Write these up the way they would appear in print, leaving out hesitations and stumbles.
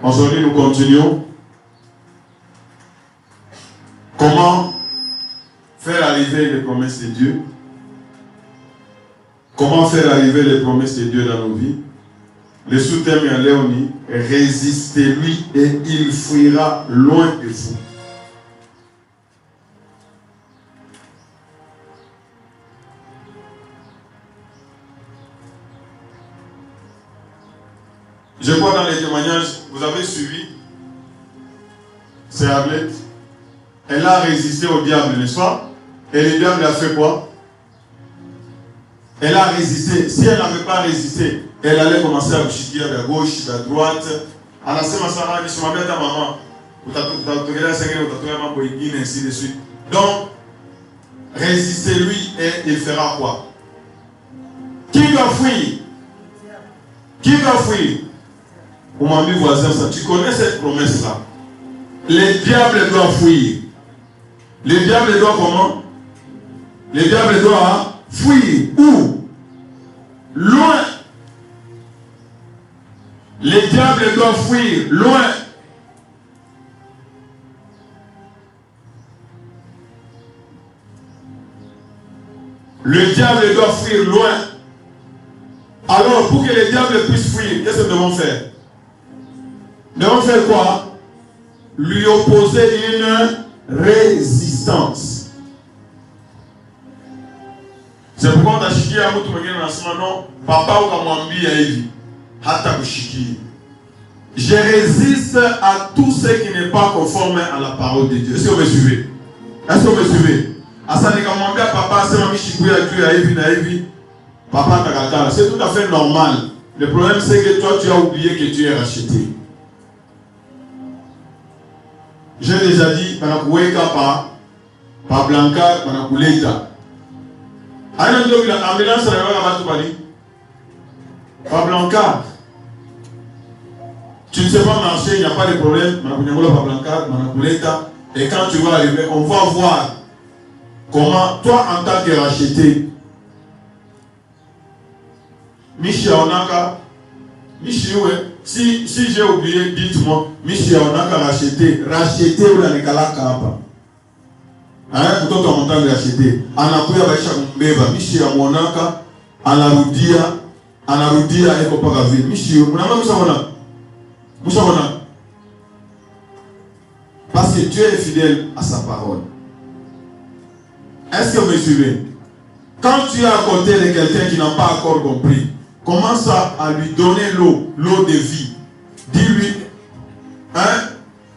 Aujourd'hui, nous continuons. Comment faire arriver les promesses de Dieu? Comment faire arriver les promesses de Dieu dans nos vies? Le sous-thème est Léonie, résistez-lui et il fuira loin de vous. Je vois dans les témoignages, vous avez suivi, c'est Arlette. Elle a résisté au diable, n'est-ce pas? Et le diable a fait quoi? Elle a résisté. Si elle n'avait pas résisté, elle allait commencer à chiquer à gauche, à droite. Ainsi de suite. Donc, résistez-lui et il fera quoi? Qui doit fuir? Qui doit fuir? On m'a dit voisin ça. Tu connais cette promesse-là? Les diables doivent fuir. Le diable doit comment? Le diable doit fuir. Où? Loin. Les diables doivent fuir. Loin. Le diable doit fuir loin. Alors, pour que les diables puissent fuir, qu'est-ce que nous devons faire? Nous devons faire quoi? Lui opposer une résistance. C'est pourquoi on a chiqué à votre non, papa ou kamwambi à Evi. Hata kushiki. Je résiste à tout ce qui n'est pas conforme à la parole de Dieu. Est-ce que vous me suivez? Est-ce que vous me suivez? Asa ne kamwambi à papa, c'est mami chikou à Dieu à Evi na Evi. Papa takatala. C'est tout à fait normal. Le problème c'est que toi tu as oublié que tu es racheté. J'ai déjà dit, Panakuweka par Blanca, Panakuleta. Aïe, non, la ambulance, par Blanca. Tu ne sais pas marcher, il n'y a pas de problème. Panakuleta, par Blanca, Panakuleta. Et quand tu vas arriver, on va voir comment, toi en tant que racheté, Michi Onaka, Michi, ouais. Si j'ai oublié, dites-moi, Michi, on a qu'à racheter. Racheter ou la Nekala Kapa. Hein, pour toi, on t'a racheté. Anakuya Baisha Mbeba, Michi, on a qu'à Anarudia, et Kopagavi. Michi, on a même Moussabona. Parce que Dieu est fidèle à sa parole. Est-ce que vous me suivez? Quand tu es à côté de quelqu'un qui n'a pas encore compris, commence à lui donner l'eau de vie. Dis-lui, hein,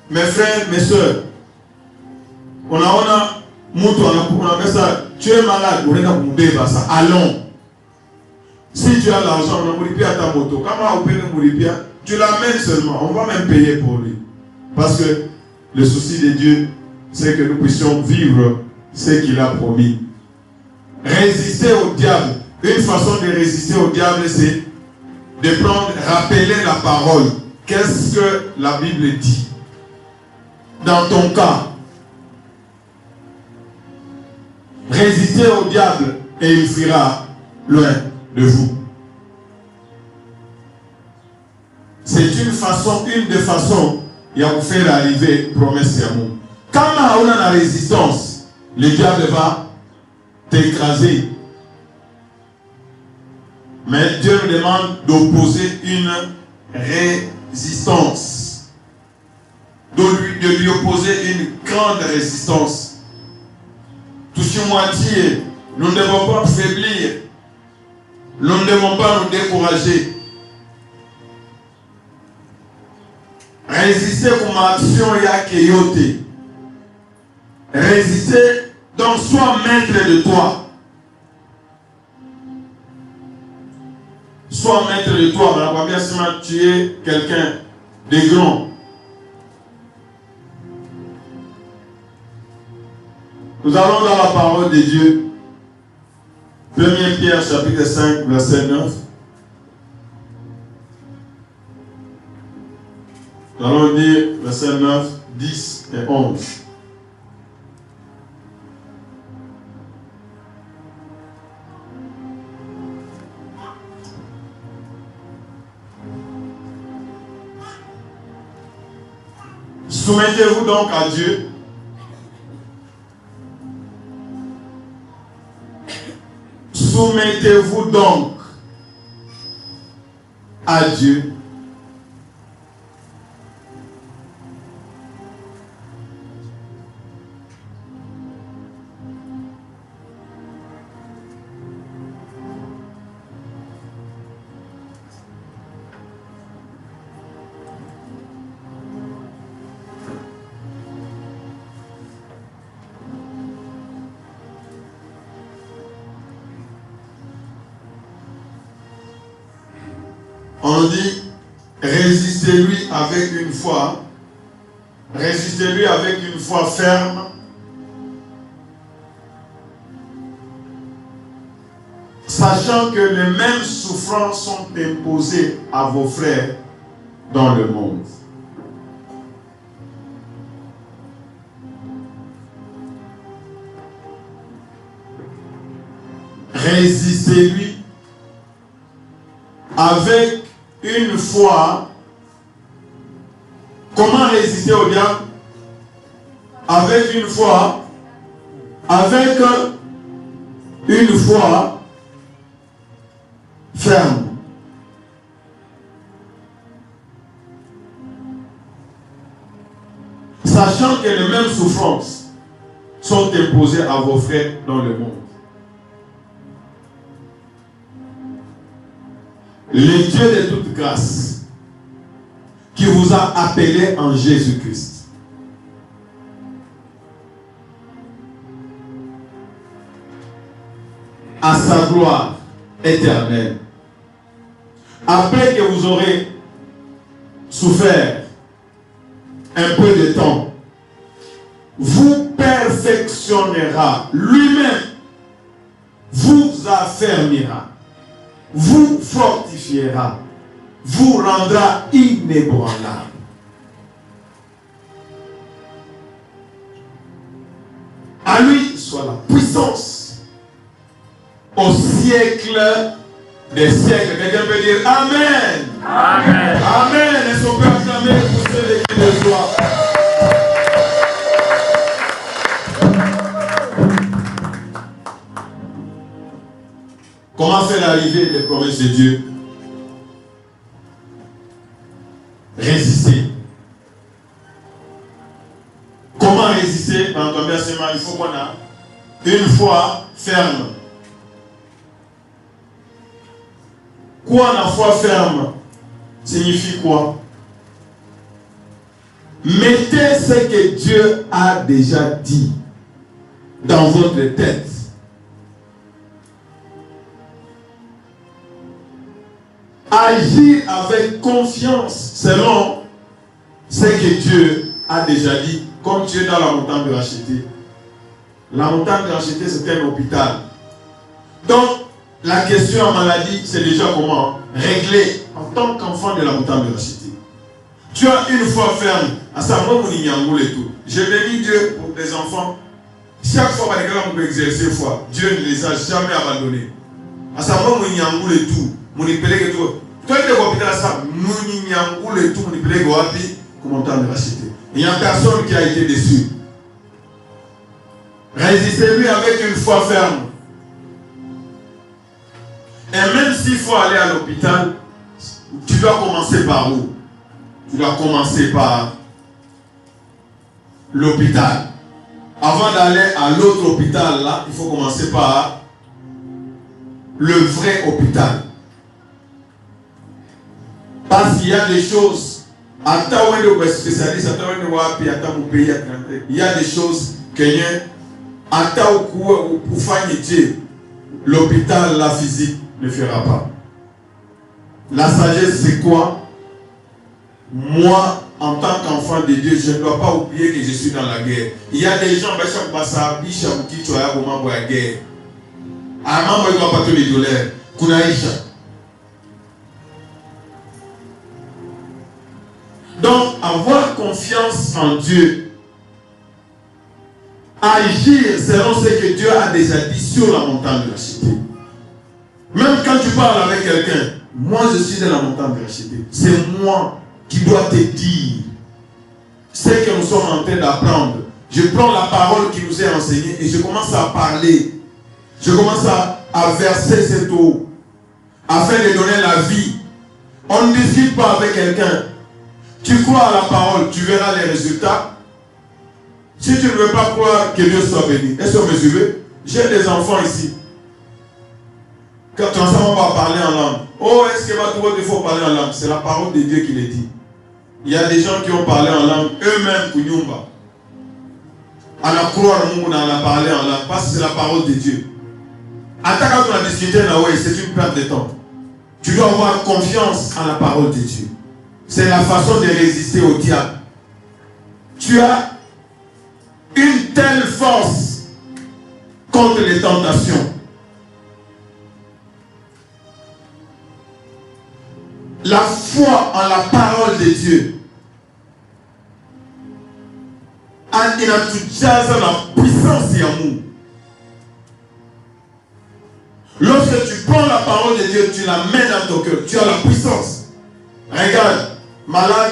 mes frères, mes soeurs, on a ça, tu es malade, on a ça. Allons. Si tu as l'argent, on a mouru à ta moto. Comment on peut nous mourir? Tu l'amènes seulement, on va même payer pour lui. Parce que le souci de Dieu, c'est que nous puissions vivre ce qu'il a promis. Résister au diable. Une façon de résister au diable, c'est de prendre, rappeler la parole. Qu'est-ce que la Bible dit? Dans ton cas, résistez au diable et il fuira loin de vous. C'est une des façons qui va vous faire arriver promesse d'amour. Quand on a la résistance, le diable va t'écraser. Mais Dieu nous demande d'opposer une résistance. De lui opposer une grande résistance. Touche moitié, nous ne devons pas faiblir. Nous ne devons pas nous décourager. Résister comme action yakeyote. Résister, donc sois maître de toi. Sois maître de toi. Tu es quelqu'un de grand. Nous allons dans la parole de Dieu. 1 Pierre chapitre 5, verset 9. Nous allons dire verset 9, 10 et 11. Soumettez-vous donc à Dieu. Soumettez-vous donc à Dieu. On dit, résistez-lui avec une foi. Résistez-lui avec une foi ferme. Sachant que les mêmes souffrances sont imposées à vos frères dans le monde. Résistez-lui avec une foi. Comment résister au diable? Avec une foi. Avec une foi ferme. Sachant que les mêmes souffrances sont imposées à vos frères dans le monde. Le Dieu de toute grâce, qui vous a appelé en Jésus-Christ, à sa gloire éternelle, après que vous aurez souffert un peu de temps, vous perfectionnera lui-même, vous affermira, vous fortifiera, vous rendra inébranlable. À lui soit la puissance au siècle des siècles. Quelqu'un peut dire Amen. Amen. Amen. Est-ce qu'on peut acclamer pour ceux qui le soient? Comment faire l'arrivée des promesses de Dieu? Résister. Comment résister? Dans ton versement, il faut qu'on ait une foi ferme. Quoi la foi ferme signifie quoi? Mettez ce que Dieu a déjà dit dans votre tête. Agir avec confiance selon ce que Dieu a déjà dit, comme tu es dans la montagne de racheter. La montagne de racheter, c'est un hôpital. Donc, la question en maladie, c'est déjà comment régler en tant qu'enfant de la montagne de racheter. Tu as une foi ferme, à savoir mon ignoble et tout. Je bénis Dieu pour des enfants. Chaque fois on peut exercer foi, Dieu ne les a jamais abandonnés. À savoir mon ignoble et tout. Mon ipeleke tout. Toi, tu es hôpital, ça, mon ignoble et tout, mon ipeleke wapi, comment t'en racheter. Il n'y a personne qui a été déçu. Résistez-lui avec une foi ferme. Et même s'il faut aller à l'hôpital, tu dois commencer par où? Tu dois commencer par l'hôpital. Avant d'aller à l'autre hôpital, là, il faut commencer par le vrai hôpital. Parce qu'il y a des choses, il y a des choses que l'hôpital, la physique ne fera pas. La sagesse, c'est quoi? Moi, en tant qu'enfant de Dieu, je ne dois pas oublier que je suis dans la guerre. Il y a des gens qui passent qui la guerre. Donc, avoir confiance en Dieu, agir selon ce que Dieu a déjà dit sur la montagne de racheter. Même quand tu parles avec quelqu'un, moi je suis dans la montagne de racheter. C'est moi qui dois te dire ce ce que nous sommes en train d'apprendre. Je prends la parole qui nous est enseignée et je commence à parler. Je commence à verser cette eau afin de donner la vie. On ne discute pas avec quelqu'un. Tu crois à la parole, tu verras les résultats. Si tu ne veux pas croire, que Dieu soit béni. Est-ce que vous me suivez? J'ai des enfants ici. Quand on va parler en langue. Oh, est-ce qu'il faut parler en langue? C'est la parole de Dieu qui le dit. Il y a des gens qui ont parlé en langue, eux-mêmes, Kunyumba. On a croire on a parlé en langue, parce que c'est la parole de Dieu. Attaque quand on a discuté, c'est une perte de temps. Tu dois avoir confiance en la parole de Dieu. C'est la façon de résister au diable. Tu as une telle force contre les tentations. La foi en la parole de Dieu. Inatujaza la puissance d'amour. Lorsque tu prends la parole de Dieu, tu la mets dans ton cœur. Tu as la puissance. Regarde, malade,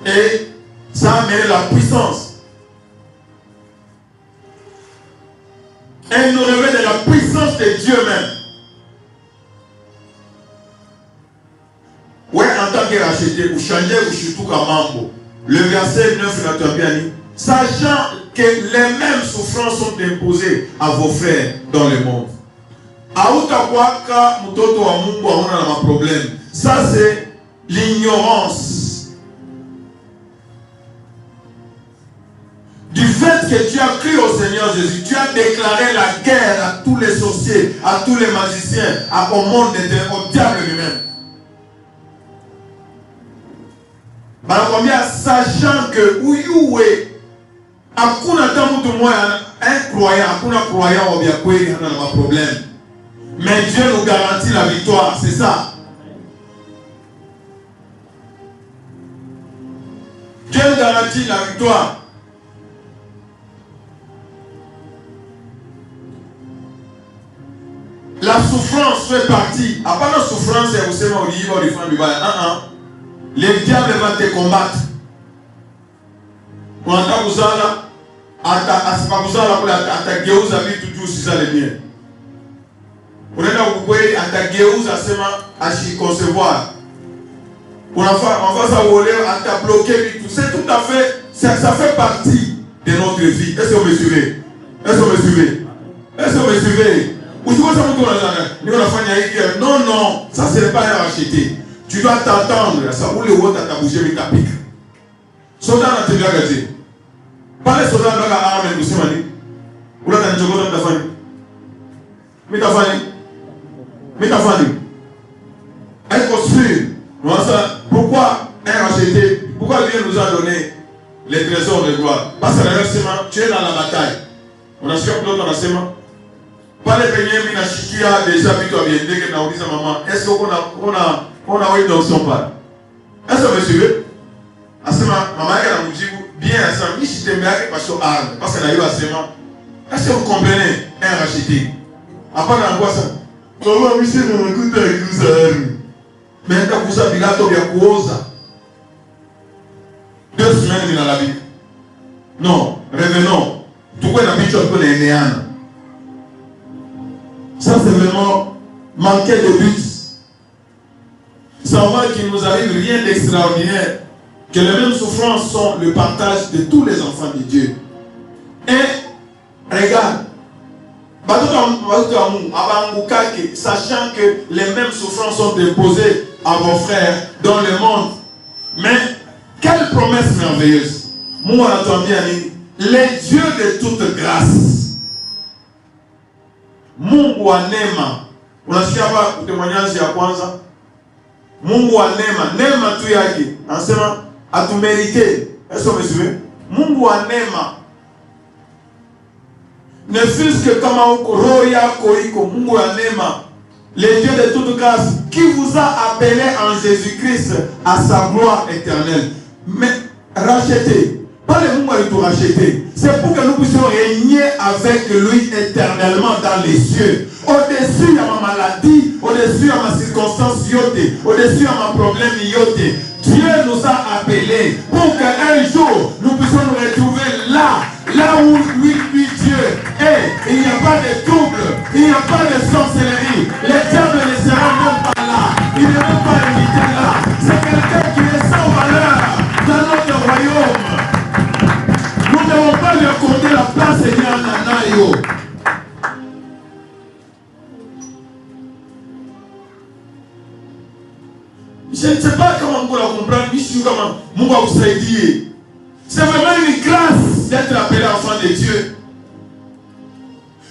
et ça amène la puissance. Elle nous révèle de la puissance de Dieu même. Ouais, en tant que racheté, ou changer, ou surtout comme mambo. Le verset 9 de la bien dit, sachant que les mêmes souffrances sont imposées à vos frères dans le monde. Ça, c'est l'ignorance. Du fait que tu as cru au Seigneur Jésus, tu as déclaré la guerre à tous les sorciers, à tous les magiciens, au monde, au diable lui-même. Sachant que hakuna tamu moya incroyant, hakuna croyant obia kweli hana na problème. Mais Dieu nous garantit la victoire, c'est ça. Dieu nous garantit la victoire. La souffrance fait partie. À part la souffrance, c'est aussi le diable va te combattre. Quand atageuza vitu juu usizale bien. Unaenda kukweli atageuza sema ashiconcevoir. Unafaa uolewe atabloquer vitu. C'est tout à fait, ça fait partie de notre vie. Est-ce que vous me suivez? Est-ce que vous me suivez? Est-ce que vous me suivez? Non, non, ça c'est pas à acheter. Tu dois t'attendre. Ça où le haut t'a bougé mais t'as piqué. Soldat n'a te gagné. Pas les soldats dans la arme et tout ça. Où là t'as un ta famille. Mais ta famille. Mais ta famille. Elle construit. Pourquoi elle a acheté? Pourquoi Dieu nous a donné les trésors de gloire? Parce que tu es dans la bataille. On a su que l'autre a sema. Pas les peignets, mais Chikia déjà vu toi bien que na uliza maman. Est-ce qu'on a eu dans son pas? Est-ce que vous me suivez? Asema maman elle a mujibu bien ça ni si tu m'as parce que arme parce qu'elle a eu asema. Est-ce que vous comprenez? Elle a racheté. Après dans quoi ça? Maman monsieur ne m'écoute avec nous ça. Mais quand vous avez bilato bien causa. 2 semaines dans la vie. Non, revenons. Tout quoi la vie tu peux les néana. Ça c'est vraiment manquer de but. Savoir qu'il nous arrive rien d'extraordinaire. Que les mêmes souffrances sont le partage de tous les enfants de Dieu. Et regarde. Sachant que les mêmes souffrances sont imposées à vos frères dans le monde. Mais quelle promesse merveilleuse. Les dieux de toute grâce. Mungu wa neema. Unasikia hapa témoignage ya kwanza? Mungu wa neema, neema tu yake. Anasema atumerite. Est-ce que vous me suivez? Mungu wa neema. Ne fût-ce que kama roho yako iko Mungu wa neema. Le Dieu de toute grâce qui vous a appelé en Jésus-Christ à sa gloire éternelle. Mais racheté. Pas le monde à tout racheter. C'est pour que nous puissions régner avec lui éternellement dans les cieux. Au-dessus de ma maladie, au-dessus de ma circonstance, au-dessus dessus à mon problème, Dieu nous a appelés pour qu'un jour nous puissions nous retrouver là où lui Dieu est. Il n'y a pas de trouble, il n'y a pas de sorcellerie. Le diable ne sera même pas là. Il ne peut pas éviter là. C'est quelqu'un qui est sans valeur dans notre royaume. Nous ne devons pas lui accorder la place et dire Nanayo. Je ne sais pas comment vous la comprendre, mais je suis comment vous aider. C'est vraiment une grâce d'être appelé enfant de Dieu.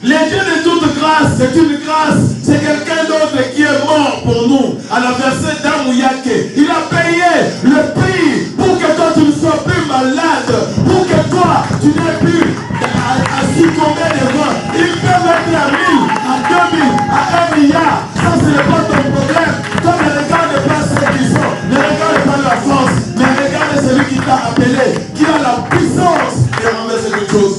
Les dieux de toute grâce, c'est une grâce. C'est quelqu'un d'autre qui est mort pour nous. À la versée d'Amouyake, il a payé le prix pour que toi tu ne sois plus malade, pour que toi tu n'aies plus à succomber devant. Il peut mettre à 1000, à 2000, à 1 milliard. Ça, ce n'est pas ton problème. Toi, ne regarde pas ceux qui sont, ne regarde pas la France, mais regarde celui qui t'a appelé, qui a la puissance de renverser toute chose.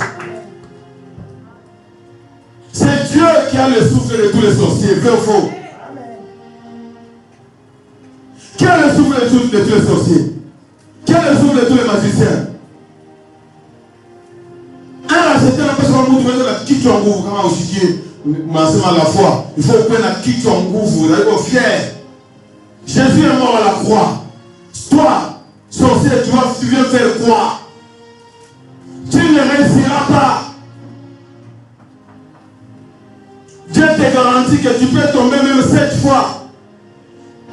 C'est Dieu qui a le souffle de tous les sorciers, vrai ou faux? Qui a le souffle de tous les sorciers? Qui a le souffle de tous les magiciens? Un racheté, la personne vous trouvez la quitte en goût, comment vous chiquiez, à la foi. Il faut prendre la quitte en goût, vous allez être fier. Jésus est mort à la croix. Toi, sorcier, tu viens faire quoi? Tu ne réussiras pas. Dieu te garantit que tu peux tomber même 7 fois.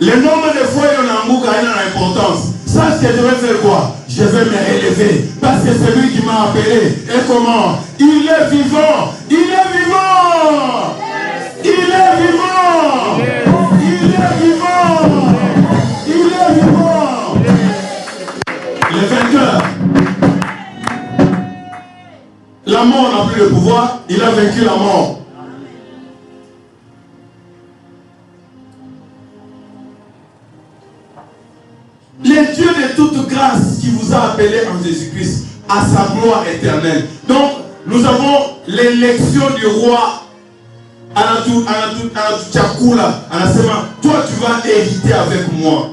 Le nombre de fois il y en a un bouc a une importance. Sache que je vais faire quoi? Je vais me relever. Parce que c'est lui qui m'a appelé. Et comment? Il est vivant. Il est vivant. Il est vivant. Il est vivant. Il est vivant. Le vainqueur. La mort n'a plus le pouvoir. Il a vaincu la mort. Le Dieu de toute grâce qui vous a appelé en Jésus-Christ à sa gloire éternelle. Donc, nous avons l'élection du roi Anatouchakula. Toi, tu vas hériter avec moi.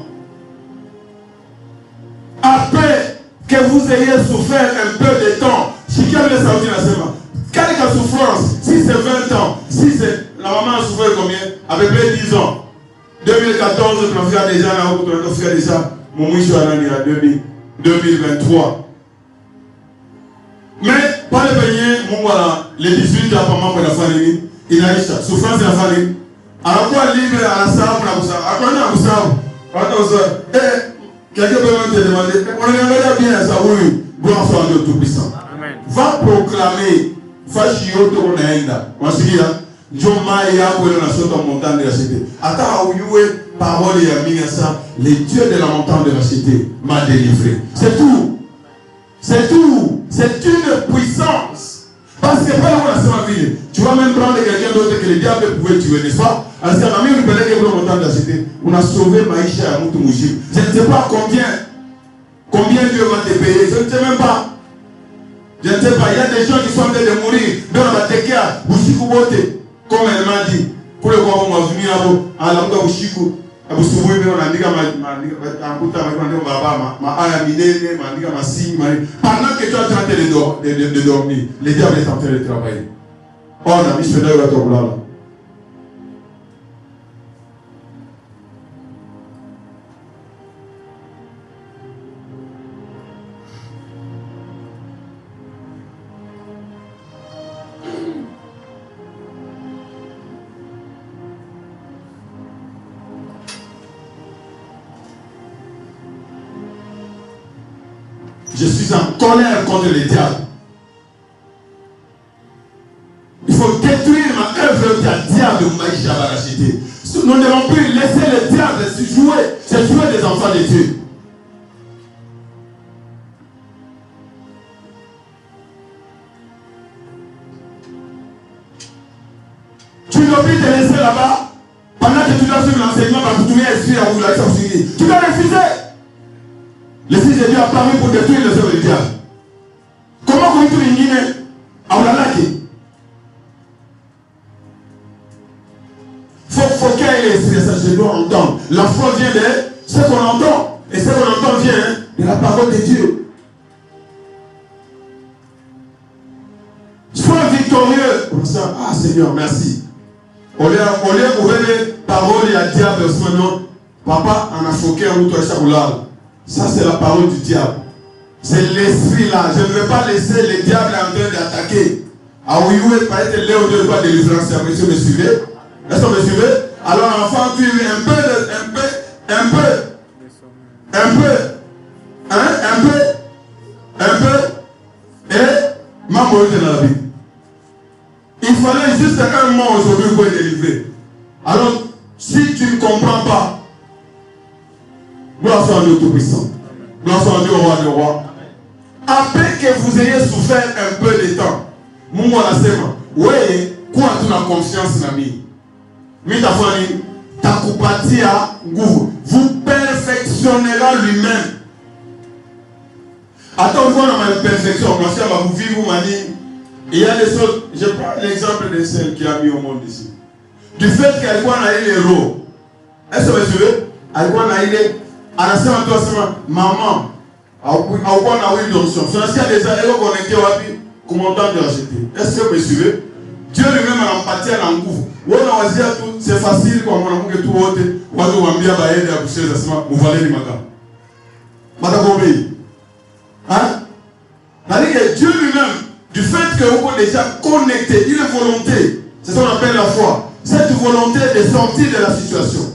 Après que vous ayez souffert un peu de temps, quelle souffrance, si c'est 20 ans, si c'est. La maman a souffert combien? À peu près 10 ans. 2014, tu as fait déjà, tu as fait déjà. Mon mouche à l'année 2023. Mais, pas le peigneur, mon voilà, les 18 ans, maman pour la famille, il a eu ça. Souffrance de la famille. Alors, quoi, libre à la salle, à quoi on a vous savez? Quelqu'un peut même te demander, on aimerait bien ça, oui, gloire soit Dieu Tout-Puissant. Va proclamer, va chier autour de l'Inde. On se dit, Dieu m'a eu à la sorte en montagne de la cité. Attends, parole et ami, le Dieu de la montagne de la cité m'a délivré. C'est tout. C'est tout. C'est une puissance. Parce que pas la vie. Tu vas même prendre quelqu'un d'autre que le diable pouvait tuer, n'est-ce pas? Parce que la même que la montagne de la cité, on a sauvé Maïcha à Moutoumouchim. Je ne sais pas combien Dieu va te payer. Je ne sais même pas. Je ne sais pas. Il y a des gens qui sont en train de mourir. Dans la Batekia, Bouchikoubote, comme elle m'a dit. Pour le voir, on va venir à la Bouchikou. Pendant que tu es en train de dormir, le diable est en train de travailler. Oh, on a mis ce nœud à ton là. Je suis en colère contre le diable. Il faut détruire ma œuvre du diable de Maïcha Barachité. Nous ne devons plus laisser le diable se jouer des enfants de Dieu. Tu dois plus te laisser là-bas pendant que tu dois suivre l'enseignement par tout esprit à vous la sorcier. Tu dois refuser. Le Fils de Dieu a parlé pour détruire les œuvres du diable. Comment vous dites une guinée à Oulalaki? Faut qu'il y ait l'esprit, ça je dois entendre. La foi vient de ce qu'on entend. Et ce qu'on entend vient de la parole de Dieu. Sois victorieux. Ah Seigneur, merci. Au lieu de ouvrir les paroles à diable, papa en a foqué un autre chaboulal. Ça c'est la parole du diable. C'est l'esprit là. Je ne vais pas laisser le diable en train d'attaquer. Ah oui, oui, il paraît que Léo Dieu pas de délivrance. Monsieur me suivez? Est-ce que vous me suivez? Alors enfant, tu es un peu. Et ma mort est dans la vie. Il fallait juste un mot aujourd'hui pour être délivré. Alors, si tu ne comprends pas, gloire soit à Dieu Tout-Puissant. Gloire soit à Dieu au roi des rois. Après que vous ayez souffert un peu de temps, Mungu anasema, wewe kuwa tuna confiance na mimi. Mimi tafanya takupatia nguvu. Vous perfectionnera lui-même. Attends, on a ma perfection. Vous vivez, vous m'avez. Il y a des choses. Je prends l'exemple de celle qui a mis au monde ici. Du fait qu'elle a eu les héros. Est-ce que vous suivez? Elle a eu les. Anasema tu asema maman. Au a eu l'onction. C'est un déjà elle connecté au habi. Commandant de racheter. Est-ce que vous suivez? Dieu lui-même a empathie à l'engouement. C'est facile comme on a dit tout haut. On va nous envier à Baïd et à Boucher. Vous valez les magas. Madame Obéi. Hein? C'est-à-dire que Dieu lui-même, du fait que vous êtes déjà connecté, il est volonté. C'est ce qu'on appelle la foi. Cette volonté de sortir de la situation.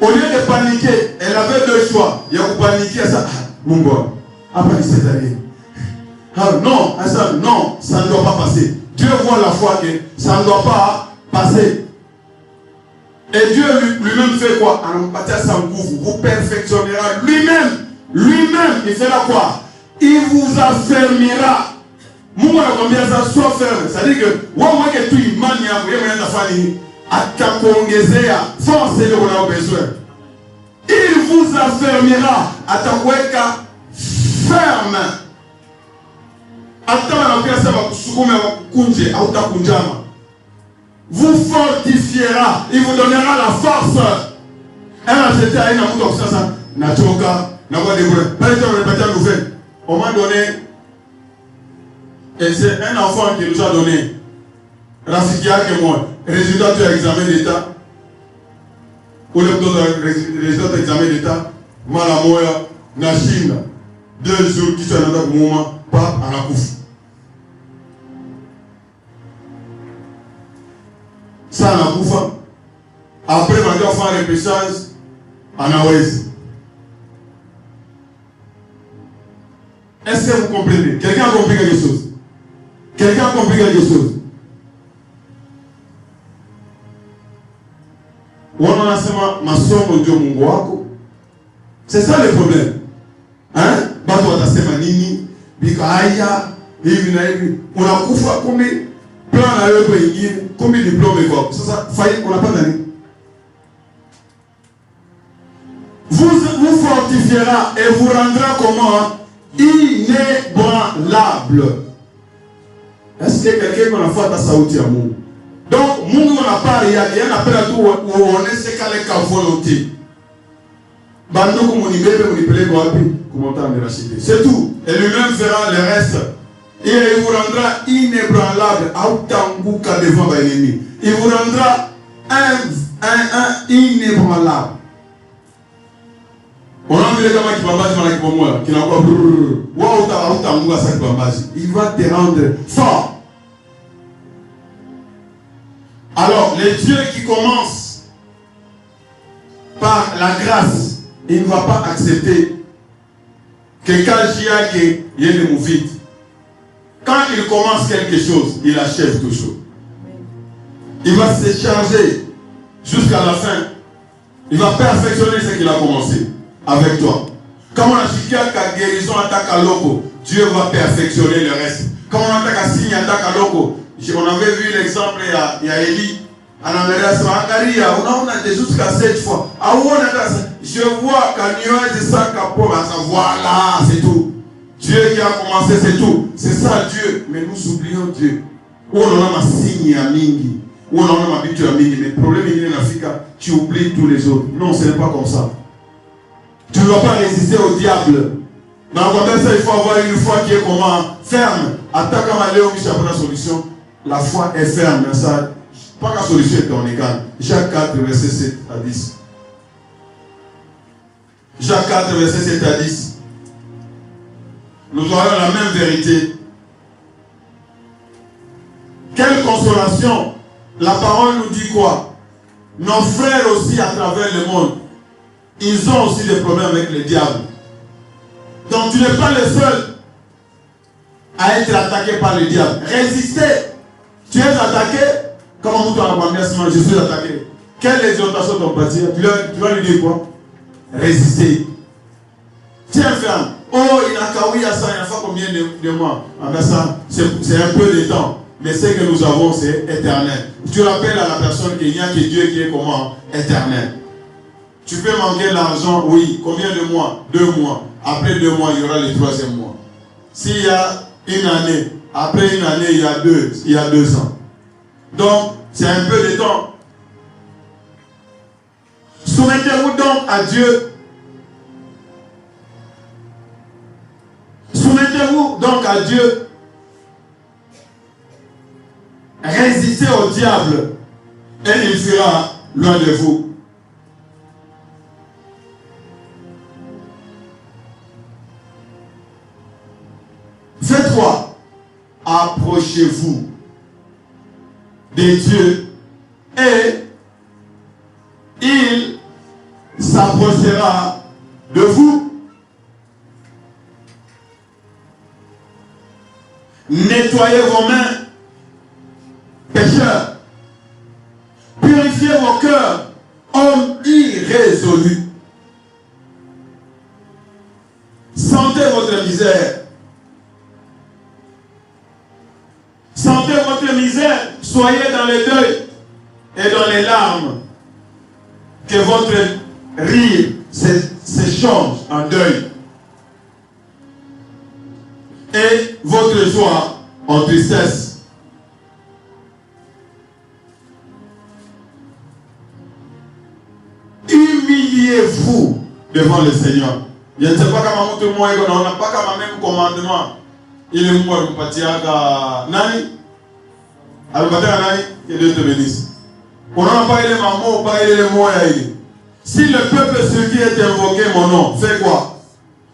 Au lieu de paniquer, elle avait deux choix. Il y a vous paniquer à ça. Mon gars, après 17 années. Non, ça, non, ça ne doit pas passer. Dieu voit la foi que ça ne doit pas passer. Et Dieu lui-même fait quoi? En empathie sans vous perfectionnera lui-même. Lui-même, il fera quoi? Il vous affermira. Moi, combien ça soit ferme. C'est-à-dire que, moi, que tu imani ya kuye mwana fani, atakuongezea force ile una besoin. Il vous affermira, atakuweka ferme. Hata na pesa bakusukume bakunje au takunjama. Vous fortifiera, il vous donnera la force. Elle j'étais à une amour comme ça, nachoka. Par exemple, on répète la nouvelle. On m'a donné, et c'est un enfant qui nous a donné, Rafikia que moi, résultat de l'examen d'État, ou le résultat de l'examen d'État, Malamoya, Nachine, 2 jours qui sont dans le moment, pas à la couffe. Ça, à la couffe. Après, on va faire un repêchage en Awez. Est-ce que vous comprenez? Quelqu'un a compris quelque chose? Quelqu'un a compris quelque chose? C'est ça le problème. Hein? On a combien plan combien de diplômes quoi? Ça, on n'a pas gagné. Vous fortifiera et vous rendra comment? Inébranlable. Est-ce que quelqu'un qu'on a fait à Saouti à Mou? Donc, Mou on n'a pas rien, il y a un appel à tout où on est ce qu'elle est qu'à volonté. Bando comme on y met, on y plaît, comment on de racheter. C'est tout. Et lui-même fera le reste. Et il vous rendra inébranlable. Autangouka devant l'ennemi. Il vous rendra un inébranlable. On a vu les gamins qui bambagent dans la kibomola, qui n'a pas il va te rendre fort. Alors, les dieux qui commencent par la grâce, il ne va pas accepter que quand il y ait des mouvites. Quand il commence quelque chose, il achève toujours. Il va se charger jusqu'à la fin. Il va perfectionner ce qu'il a commencé. Avec toi. Comme on a dit qu'à guérison attaque à loco, Dieu va perfectionner le reste. Comme on attaque à signe attaque à loco, on avait vu l'exemple, il y a Élie, en Amérique, on a été jusqu'à 7 fois. Je vois qu'à nuage de ça, voilà, c'est tout. Dieu qui a commencé, c'est tout. C'est ça Dieu. Mais nous oublions Dieu. Où on a ma signe à mingi, où on a ma habitude à mingi. Mais le problème est en Afrique, tu oublies tous les autres. Non, ce n'est pas comme ça. Tu ne dois pas résister au diable. Dans le contexte, il faut avoir une foi qui est comment? Ferme. Attaque à Léo Michel pour la solution. La foi est ferme. Mais ça, pas la solution est en égal. Jacques 4, verset 7 à 10. Jacques 4, verset 7 à 10. Nous aurons la même vérité. Quelle consolation! La parole nous dit quoi? Nos frères aussi à travers le monde, ils ont aussi des problèmes avec le diable. Donc tu n'es pas le seul à être attaqué par le diable. Résistez. Tu es attaqué. Comment vous je suis attaqué. Quelle exhortation t'en partir? Tu vas lui dire quoi? Résister. Tiens ferme. Oh, il n'a qu'à oui à ça, il n'y a pas combien de mois. Ah ben ça, c'est un peu de temps. Mais ce que nous avons, c'est éternel. Tu rappelles à la personne qu'il n'y a que Dieu qui est comment? Éternel. Tu peux manquer l'argent, oui. Combien de mois? 2 mois. Après 2 mois, il y aura le 3e mois. S'il y a une année, après une année, il y a 2 ans. Donc, c'est un peu de temps. Soumettez-vous donc à Dieu. Soumettez-vous donc à Dieu. Résistez au diable et il fuira loin de vous. Faites quoi? Approchez-vous de Dieu et il s'approchera de vous. Nettoyez vos mains, pécheurs. Purifiez vos cœurs, hommes irrésolus. Sentez votre misère. Sentez votre misère. Soyez dans le deuil et dans les larmes. Que votre rire se change en deuil. Et votre joie en tristesse. Humiliez-vous devant le Seigneur. Je ne sais pas comment tout le monde est, on n'a pas comme même commandement. Il est mort pour partir à Nani. Alors, Nani, que Dieu te bénisse. On n'a pas les mamans, pas les mots. Si le peuple ce qui est invoqué mon nom, fais quoi?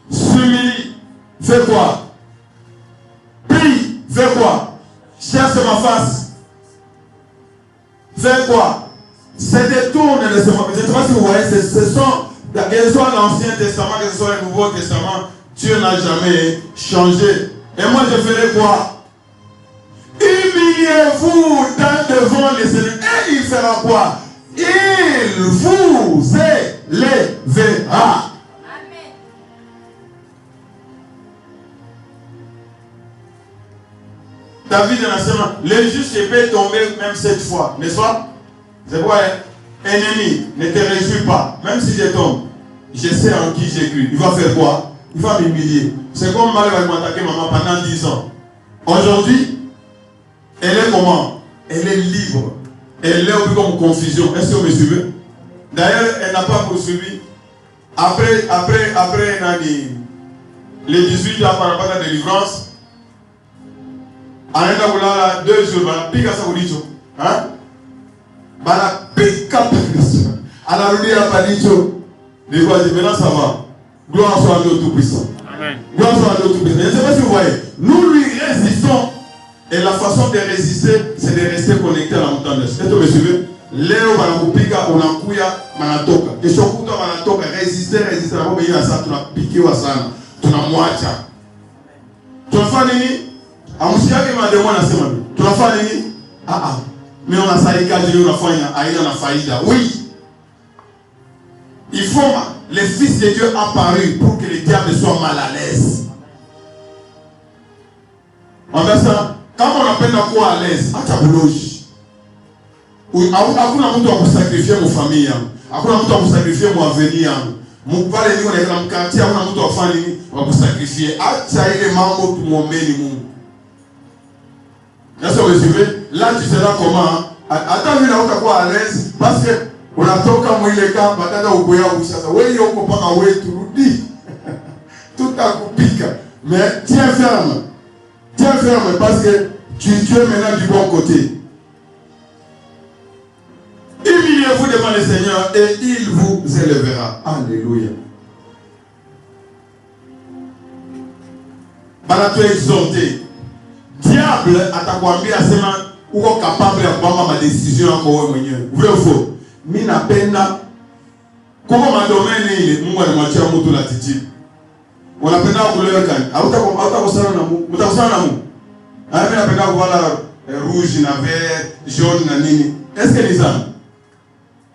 S'humilie, fais quoi? Prie, fais quoi? Cherche ma face. Fais quoi? Se détourne de ce moment. Je ne sais pas si vous voyez, ce sont, que ce soit l'Ancien Testament, que ce soit le Nouveau Testament, Dieu n'a jamais changé. Et moi je ferai quoi? Humiliez-vous devant les Seigneur. Et il fera quoi? Il vous élèvera. Amen. David en a seulement, le juste peut tomber même 7 fois, n'est-ce pas? C'est quoi, ennemi, ne te réjouis pas. Même si je tombe, je sais en qui j'ai cru. Il va faire quoi? Il va m'humilier. C'est comme Marie va m'attaquer maman pendant 10 ans. Aujourd'hui, elle est comment? Elle est libre. Elle est un peu comme confusion. Est-ce que vous me suivez? D'ailleurs, elle n'a pas poursuivi. Après les 18 ans par rapport à la délivrance, en a 2 jours, elle a piqué à sa religion. Hein? Bala pick-up. Alors, lui a pas dit tout. Maintenant, ça va. Gloire soit à Dieu Tout-Puissant. Amen. Gloire soit à Dieu Tout-Puissant. Je ne sais pas si vous voyez. Nous lui résistons. Et la façon de résister, c'est de rester connecté à la montagne. Est-ce que vous me suivez? Léo, Banakupika, Onakuya, Manatoka. Et surtout, Manatoka, résister. La bombe est à ça. Tu n'as piqué ou à ça. Tu n'as moitié. Tu n'as fait nini? Amusia qui m'a demandé à ce moment. Tu n'as fait nini? Ah. Mais on a saïka de la faïda. Oui. Il faut, le Fils de Dieu apparu pour que le diable soit mal à l'aise. On a ça. Quand on appelle à quoi à l'aise? À Tabouloge. Hakuna mtu wa kusacrifier mon famille. Hakuna mtu wa kusacrifier mon avenir. Mupale ni on est quartier, hakuna mtu wa kufanya nini? Wa kusacrifier. Acha ile mambo tumwombeni Mungu. Est-ce que vous suivez? Là, tu seras comment? Attends, il n'a pas quoi à l'aise parce que Unatoka mwile kama badala ugoya usasa. Wewe uko paka wewe turudi. Tutakupika. Mais tiens ferme. Tiens ferme parce que tu es maintenant du bon côté. Humiliez-vous devant le Seigneur et il vous élèvera. Alléluia. Bala tu exhorté. Diable atakwambia sema uko capable ya kupanga ma décision yako wewe mwenyewe. Vrai ou faux? Mimi napenda kwa madomeni ile Mungu alimwachia mtu la titi. Unapenda kulewa kani? Hautakosana na Mungu. Mtakosana na Mungu. Mimi napenda kuvala rouge na vert, jaune na nini. Est-ce que ni ça?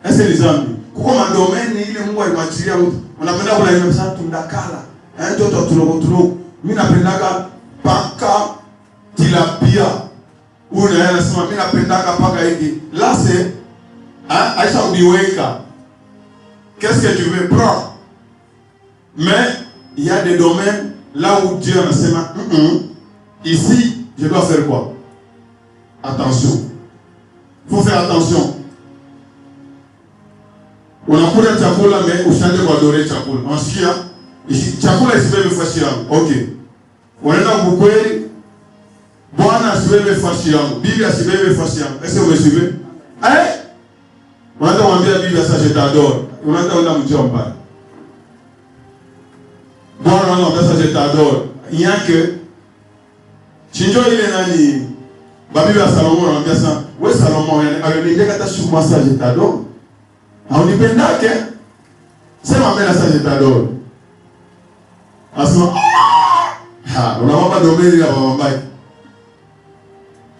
Est-ce que ni ça? Kwa madomeni ile Mungu alimwachia mtu. Unapenda kula ile sana tundakala. Toto tuloko. Mimi napendaka paka tilapia. Unaona sema mimi napendaka paka hiki. Là c'est Aïcha ubiweka. Qu'est-ce que tu veux prendre? Mais il y a des domaines là où Dieu anasema ici je dois faire quoi? Attention. Il faut faire attention. Unakula chakula mais usianze kuadorer chakula. Unasikia? Chakula isibebe fashi yangu. Okay. Unaenda kukweli Bwana asibebe fashi yangu. Biblia asibebe fashi yangu. Est-ce que vous suivez? Unaenda kumwambia Biblia sasa je t'adore. Unaenda unda mjomba. Bwana anamwambia sasa je t'adore. Il y a que Chinjo ile nani Biblia Salomon anamwambia sasa wewe Salomon aliniambia hata siku moja je t'adore. Haunipendake? Sema mbele sasa je t'adore. Asma on n'a pas domaine là baba.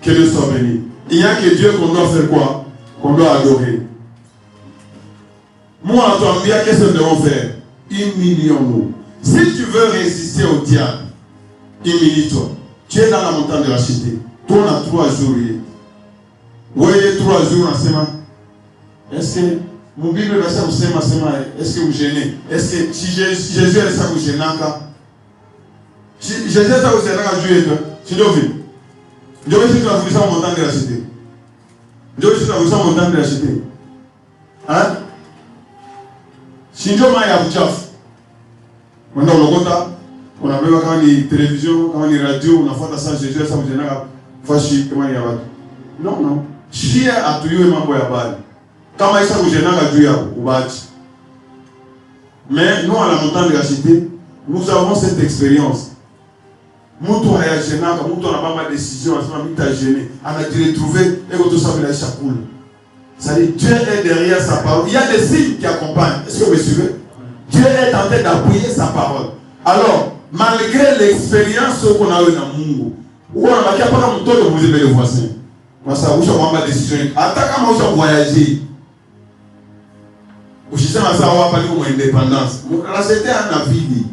Que Dieu soit béni. Il y a que Dieu qu'on doit faire quoi? Qu'on doit adorer. Moi, Antoine, qu'est-ce que nous devons faire? Humilions-nous. Si tu veux résister au diable, humilie-toi. Tu es dans la montagne de la cité. Toi, on a 3 jours. Oui, 3 jours, on a. Est-ce que mon Bible va ça vous est-ce que vous gênez? Est-ce que si Jésus est ça vous gêne encore? Si Jésus est ça vous gêne encore, Dieu est là. Si Dieu veut. Dieu veut que tu vas vous ça en montagne de la cité. Dieu veut que tu vas vous ça en montagne de la cité. Hein? Si Dieu m'a eu chafu. Maintenant on a vu quand les télévisions, quand les radios, on a fait ça Jésus ça vous gêne encore. Fashi comment il y a pas. Non. Chia a tuyo mambo ya bali. Kama isa kujenanga juu ya ubati. Mais nous, à la montagne de la cité, nous avons cette expérience. Moutou a gênanga, moutou n'a pas ma décision, on a gêné. On a dû retrouver et tout ça fait la chacoule. Ça dit Dieu est derrière sa parole. Il y a des signes qui accompagnent. Est-ce que vous me suivez? Dieu est en train d'appuyer sa parole. Alors, malgré l'expérience qu'on a eu dans le monde, où on a pas comme tout le monde les voisins. Moi ça vous prendre ma décision. Attends comment je voyager. Ukisema sawa hapa niko independence. Racheter un avis.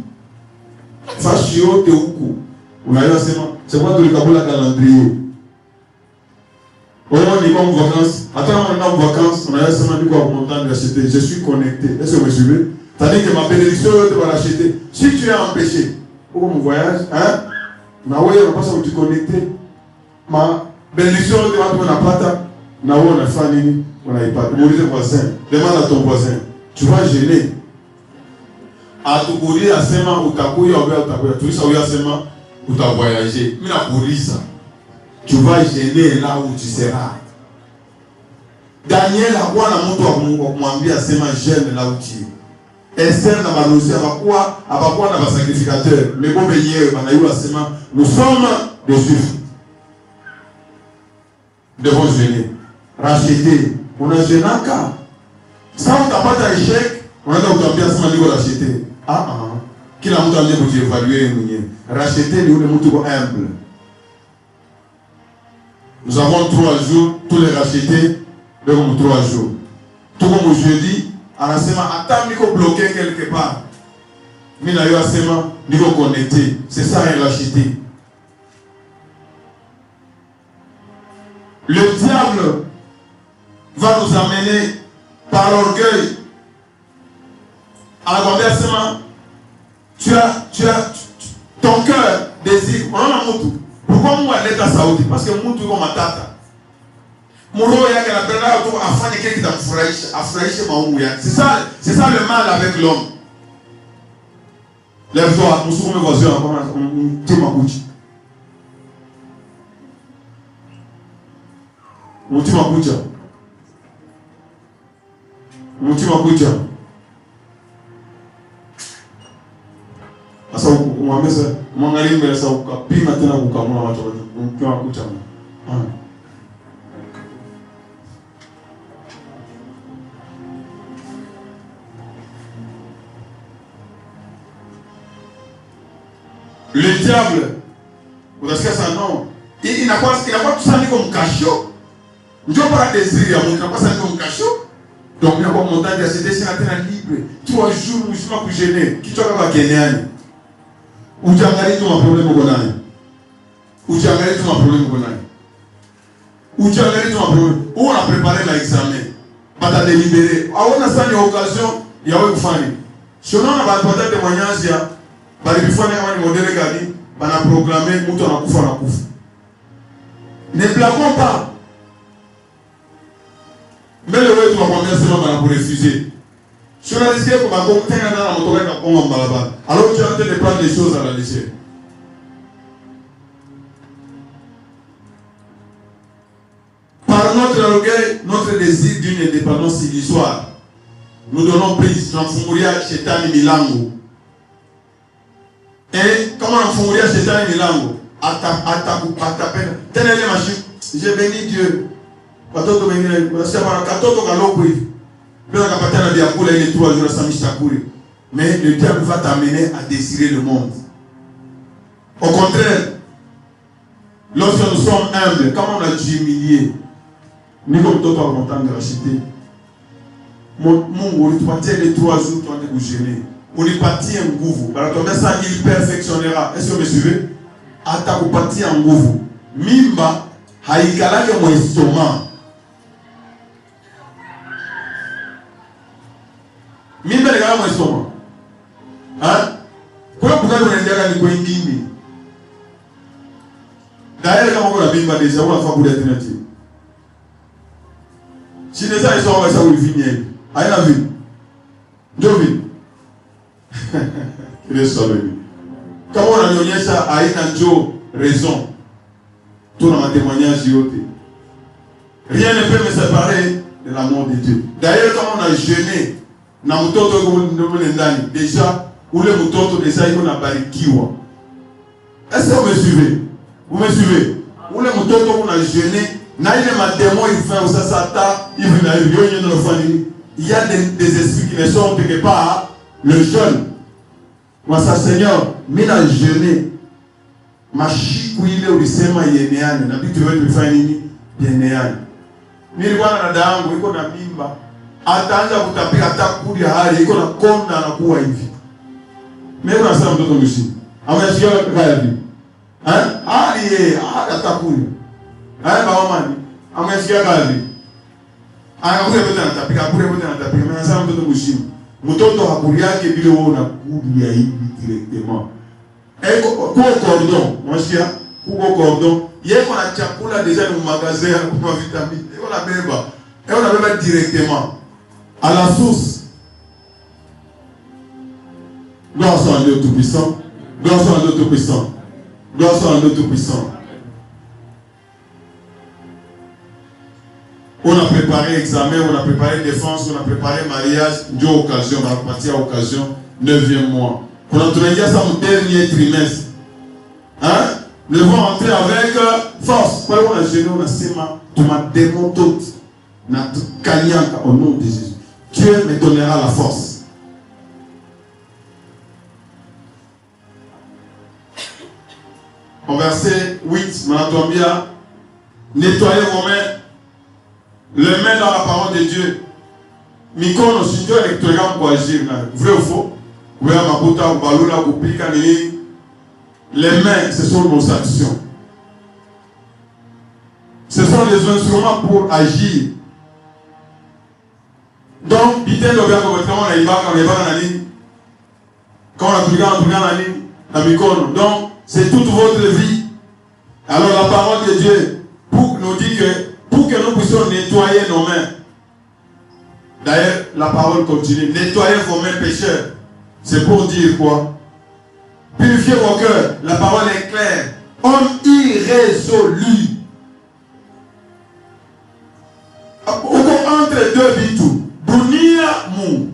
Fashi yote huku. Unaweza sema c'est quoi tulikabula calendrier. On est comme vacances. Attends on est en vacances, on a sema niko en montagne de racheter. Je suis connecté. Est-ce que vous me suivez? C'est-à-dire que ma bénédiction yote va racheter. Si tu es empêché pour mon voyage, hein? Na wewe unapaswa kujiconnecter. Ma bénédiction yote watu wanapata na wewe unafanya nini? Unaipata. Muulize voisin. Demande à ton voisin. Tu vas gêner. Atukuri asema utakuya au utakuya. Tulisa uya asema utavoyager. Mimi nakuuliza. Tu vas gêner là où tu seras. Daniel hakuwa na mtu wa kumwambia asema gêne là où tu es. Esther na balozi abakuwa na basacrificateur. Mais bon benyewe banayua asema nous sommes des juifs. Devons gêner. Racheter. On a gêné car ça on t'a pas d'échec, on a kutambia sema niko racheter. Kila mtu anaje kujievaluer mwenyewe. Racheter ni ule mtu ko humble. Nous avons 3 jours, tous les racheter, donc 3 jours. Tout comme jeudi, anasema hata niko bloqué quelque part. Mimi na yo asema niko connecté. C'est ça un racheter. Le diable va nous amener par l'orgueil. À la tu as ton cœur désire. Pourquoi moi l'état saoudi? Parce que moi tout comme ma tata. Muro yake anapenda tu afanye kile kitamfurahisha, afurahishe maungu yake. C'est ça le mal avec l'homme. Lève-toi, msukume voisin kama mtima kuchi. Mtima kucha. Mtima kucha. Asa umwambia mwangalie mbele sasa ukapima tena kukamua watu mtima kucha. Le diable, vous savez ça non, il n'a pas tout ça comme cachot. Dieu pas désir, il n'a pas ça comme cachot. Donc il y a pas montagne de c'était c'est un libre. 3 jours je suis pas gêné. Qui tu vas pas gagner? Ou tu as gagné ton problème au Ghana? Ou tu as gagné ton problème au Ghana? Ou tu as gagné ton problème? Où on a préparé l'examen? Pas ta délibéré. Ah on a ça une occasion, il y a eu fani. Sinon on va pas témoignage ya. Bali bifanya kama ni modèle gani bana programmer mtu anakufa na kufa. Ne blaguons pas. Mais le wetu wakwambia sema bana pour refuser. Si on a risqué pour ma contenir dans la motoka na konga mbalaba. Alors tu es en train de prendre des choses à la légère. Par notre orgueil, notre désir d'une indépendance illusoire, nous donnons prise dans Funguria Shetani Milango. Et comment on fourrit chez ça Milango à ta peine. Tenez les machines. J'ai béni Dieu. Katoto mengine, unasema katoto kalokwi. Bila kapata na biakula ile 3 jours sans mishakuri. Mais le diable va t'amener à désirer le monde. Au contraire, lorsque nous sommes humbles, quand on a dû humilier, ni comme toi tu as content de racheter. Mon tu vas tenir les 3 jours, tu vas te gêner. Unipatie nguvu. Banatomba ça il perfectionnera. Est-ce que vous me suivez? Atakupatia nguvu. Mimba haikalake mwa estoma. Mimba ni kama mwa estoma. Hein? Kwa sababu unaendelea ni kwa ingine. D'ailleurs kama kuna mimba déjà unafaa kuja tena tena. Si déjà ils sont ça ulivinyeni. Haina vipi? Ndio vipi? Kama unanionyesha haina njoo raison, tout dans ma témoignage yote. Rien ne peut me séparer de l'amour de Dieu. D'ailleurs, quand on a jeûné, na mtoto kwa ndani, déjà ule mtoto déjà iko na barikiwa. Est-ce que vous me suivez? Vous me suivez? Ule mtoto on a jeûné, na ile madémon il fait ça sata, il vient yoye dans le famille. Il y a des esprits qui ne sont quelque part. Le jeune, moi ça Seigneur, mina jeûner, mashiku ile ulisema yeneane, na vitu vyote vifanye nini? Yeneane. Nilikuwa na dada yangu iko na mimba, ataanza kutapika atakuli hali iko na konda anakuwa hivi. Mimi nasema mtoto mshini. Amesikia kaya hivi. Hali yeye atakuli. Mama amesikia kaya hivi. Anakuja mtoto anatapika, kule mtoto anatapika. Mimi nasema mtoto mshini. Mtoto hakuli yake vile wewe unakulia hivi directement. Kwa cordon, mwasikia? Kwa cordon, yeko na chakula déjà dans magasin kwa vitamine. On la beba. Et on la beba directement à la source. Gloire soit à Dieu tout-puissant. Gloire soit à Dieu tout-puissant. Gloire soit à Dieu tout-puissant. On a préparé examen, on a préparé défense, on a préparé mariage, Dieu occasion, on va partir à occasion, 9e mois. Quand on a dit ça mon dernier trimestre, hein? Nous devons entrer avec force. Quand on a gêné, on a sema, tu m'as démonté, notre kanyaka au nom de Jésus. Dieu me donnera la force. Au verset 8, Manatombia, nettoyez vos mains. Les mains dans la parole de Dieu. Mikono si Dieu électoral pour agir. Vrai ou faux? Les mains, ce sont nos actions. Ce sont les instruments pour agir. Donc, donc, c'est toute votre vie. Alors la parole de Dieu pour nous dit que pour que nous puissions nettoyer nos mains. D'ailleurs, la parole continue. Nettoyez vos mains pécheurs. C'est pour dire quoi? Purifiez vos cœurs. La parole est claire. Homme irrésolu. Entre deux bitou. Dunia mou.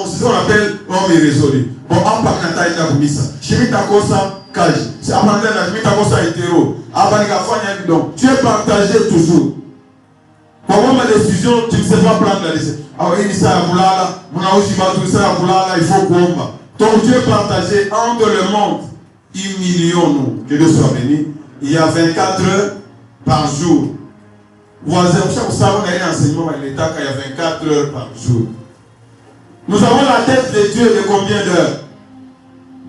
C'est ce qu'on appelle homme irrésolu. Bon, en parlant de Goumissa. Chimita Kosa Kaj. C'est en parlant de Chimita Kosa Hétéro. Tu es partagé toujours. Pour prendre la décision, tu ne sais pas prendre la décision. Alors, il dit ça à Boulala, il faut combattre. Donc, tu es partagé entre le monde. Humilions-nous. Que Dieu soit béni. Il y a 24 heures par jour. Voisin, vous savez, on a un enseignement à l'État qu'il y a 24 heures par jour. Nous avons la tête de Dieu de combien d'heures?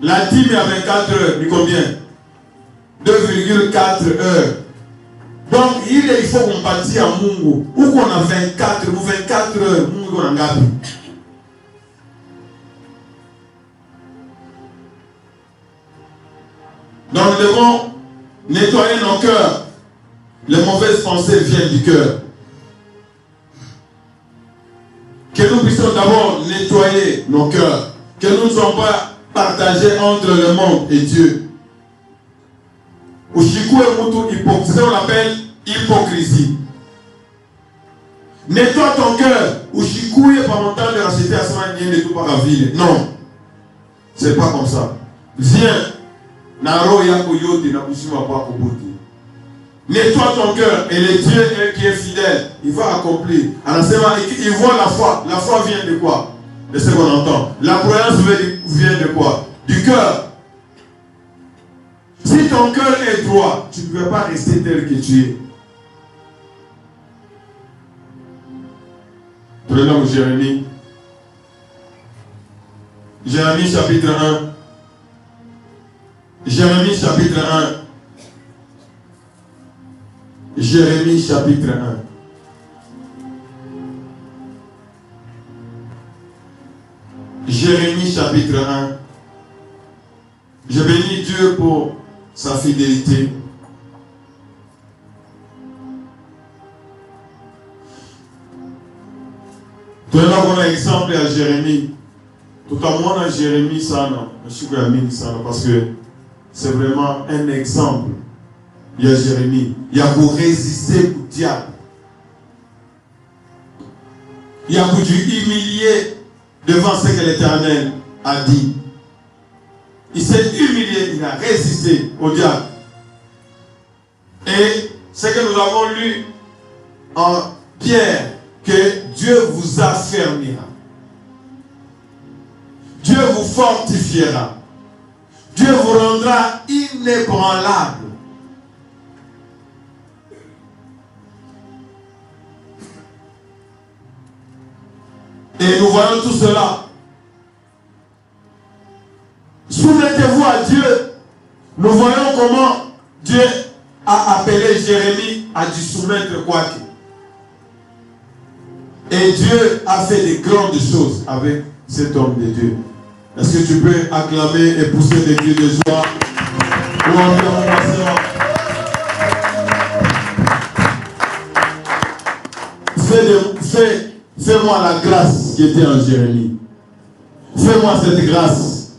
La dîme est à 24 heures, de combien? 2,4 heures. Donc, il faut qu'on partit à Mungu. Où qu'on a 24 heures, Mungu qu'on a gardé. Donc, nous devons nettoyer nos cœurs. Les mauvaises pensées viennent du cœur. Que nous puissions d'abord nettoyer nos cœurs. Que nous ne soyons pas partagés entre le monde et Dieu. C'est ce qu'on appelle hypocrisie. Nettoie ton cœur. Ushikouye par mon temps de racheter à ce moment de tout par la ville. Non. C'est pas comme ça. Viens. Naro yako yote na kushima kwa kubuti. Nettoie ton cœur et le Dieu qui est fidèle, il va accomplir. Alors il voit la foi. La foi vient de quoi? De ce qu'on entend. La croyance vient de quoi? Du cœur. Si ton cœur est droit, tu ne peux pas rester tel que tu es. Prenons Jérémie. Jérémie chapitre 1. Jérémie chapitre 1. Jérémie chapitre 1. Jérémie chapitre 1. Je bénis Dieu pour sa fidélité. Prenons un exemple à Jérémie. Tout à moi, dans Jérémie, ça, non. Je suis parce que c'est vraiment un exemple. Il y a Jérémie. Il y a pour résister au diable. Il y a pour humilier devant ce que l'Éternel a dit. Il s'est humilié, il a résisté au diable. Et ce que nous avons lu en Pierre, que Dieu vous affermira. Dieu vous fortifiera. Dieu vous rendra inébranlable. Et nous voyons tout cela. Soumettez-vous à Dieu. Nous voyons comment Dieu a appelé Jérémie à du soumettre quoi que. Et Dieu a fait de grandes choses avec cet homme de Dieu. Est-ce que tu peux acclamer et pousser des cris de joie? Fais-moi la grâce qui était en Jérémie. Fais-moi cette grâce.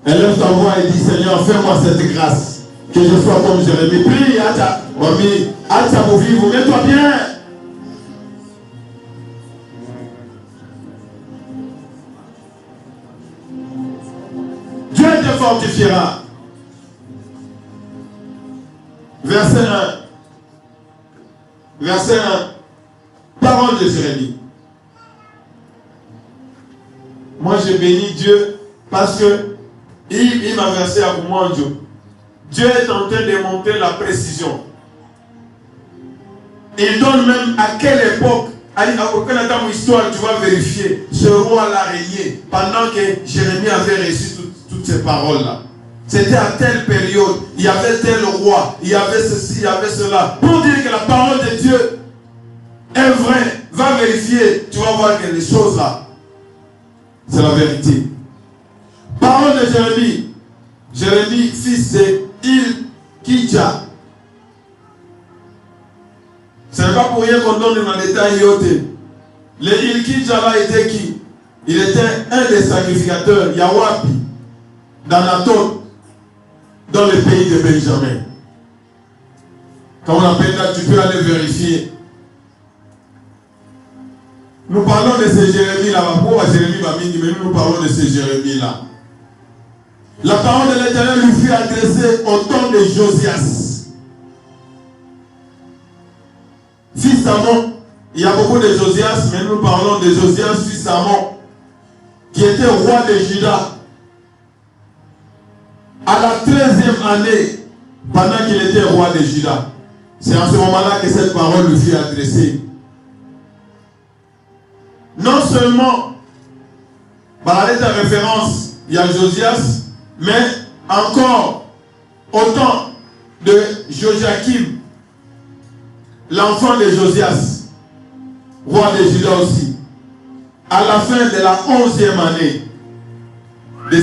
Élève ta voix et dis, Seigneur, fais-moi cette grâce. Que je sois comme Jérémie. Prie, mets-toi bien. Dieu te fortifiera. Verset 1. Verset 1. Parole de Jérémie. Moi, je bénis Dieu parce que il m'a versé à moi Dieu. Dieu est en train de montrer la précision. Il donne même à quelle époque, à aucune histoire, tu vas vérifier. Ce roi l'a régné pendant que Jérémie avait reçu toutes ces paroles-là. C'était à telle période, il y avait tel roi, il y avait ceci, il y avait cela. Pour dire que la parole de Dieu est vraie, va vérifier, tu vas voir que les choses là, c'est la vérité. Parole de Jérémie. Jérémie, fils de Hilkidja. C'est pas pour rien qu'on donne dans les détails. Le Ilkidjala était qui? Il était un des sacrificateurs, Yawapi, d'Anatole, dans le pays de Benjamin. Quand on appelle là, tu peux aller vérifier. Nous parlons de ces Jérémie-là. Pourquoi Jérémie va mini, mais nous parlons de ces Jérémie-là. La parole de l'Éternel lui fut adressée au temps de Josias, fils d'Amon. Il y a beaucoup de Josias, mais nous parlons de Josias, fils d'Amon, qui était roi de Juda. À la 13e année, pendant qu'il était roi de Juda, c'est en ce moment-là que cette parole lui fut adressée. Non seulement, par la référence, il y a Josias, mais encore au temps de Joachim, l'enfant de Josias, roi de Juda aussi, à la fin de la 11e année de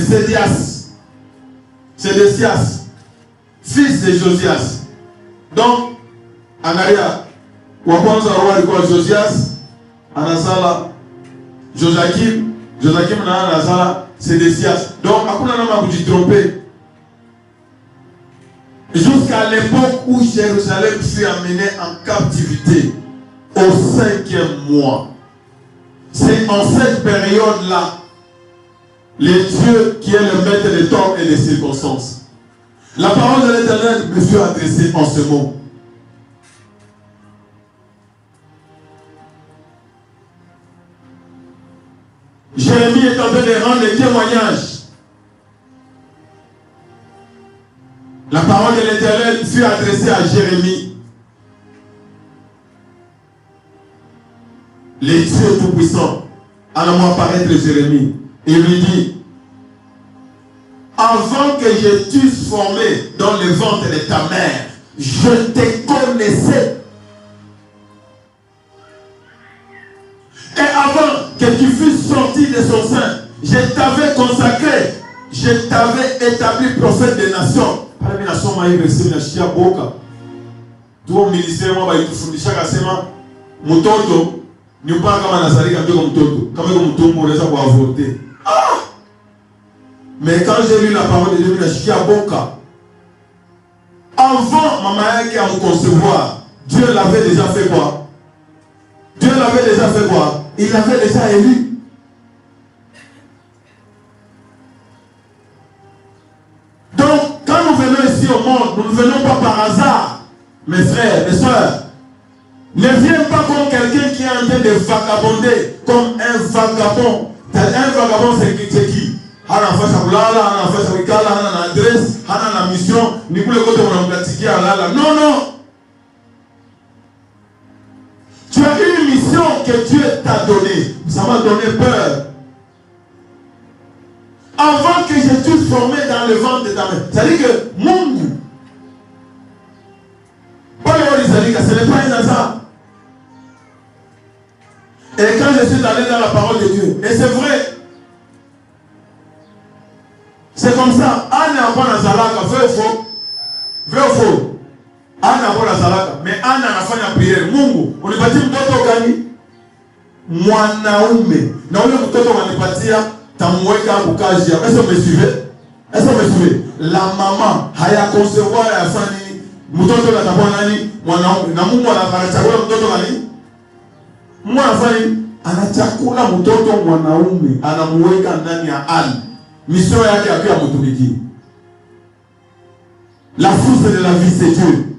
Sédécias, fils de Josias. Donc, Anaria, Waponza roi de quoi Josias, Anasala, Joachim Anasala, Sédécias. Donc, à quoi on a trompé? Jusqu'à l'époque où Jérusalem fut amenée en captivité, au 5e mois. C'est en cette période-là, le Dieu qui est le maître des temps et des circonstances. La parole de l'Éternel me fut adressée en ce mot. Jérémie est en train de rendre des témoignages. La parole de l'Éternel fut adressée à Jérémie. Les dieux tout-puissants, allons apparaître Jérémie. Il lui dit, avant que je t'eusse formé dans le ventre de ta mère, je te connaissais. Et avant que tu fusses sorti de son sein, je t'avais consacré, je t'avais établi prophète des nations. Parmi les nations, tout le ministère, moi, il faut dire chaque semaine, mon tonton. Nous ne parlons pas comme voter. Mais quand j'ai lu la parole de Dieu, je suis à Boka. Avant maman qui a me concevoir, Dieu l'avait déjà fait quoi? Dieu l'avait déjà fait quoi? Il l'avait déjà élu. Donc, quand nous venons ici au monde, nous ne venons pas par hasard. Mes frères, mes soeurs. Ne viens pas comme quelqu'un qui est en train de vagabonder, comme un vagabond. Un vagabond, c'est qui? Hana fasa kulala, hana fasa wikala, hana na adresse, hana na mission, ni kule kote mnamplatikia alala. Non, non. Tu as une mission que Dieu t'a donnée. Ça m'a donné peur. Avant que je t'eusse formé dans le ventre de ta mère. C'est-à-dire que Mungu, ce n'est pas un hasard. Et quand je suis allé dans la parole de Dieu, et c'est vrai, c'est comme ça. Anna a pas la zalaka, vrai ou faux? Anna a pas la zalaka, mais Anna a fait la prière. Mungu, on est parti mtoto gani? Mwanaume. Na ule mtoto wanipatia tamweka kukaji. Est-ce que vous me suivez? Est-ce que vous me suivez? La maman haya concevoir ya fani mtoto la tabwa nani? Mwanaume. Na Mungu anachagua mtoto gani? Mwanafani anachakula mtoto mwanaume, anamuweka ndani ya ali. Mission yake akiwa mtumikie. La force de la vie, c'est Dieu.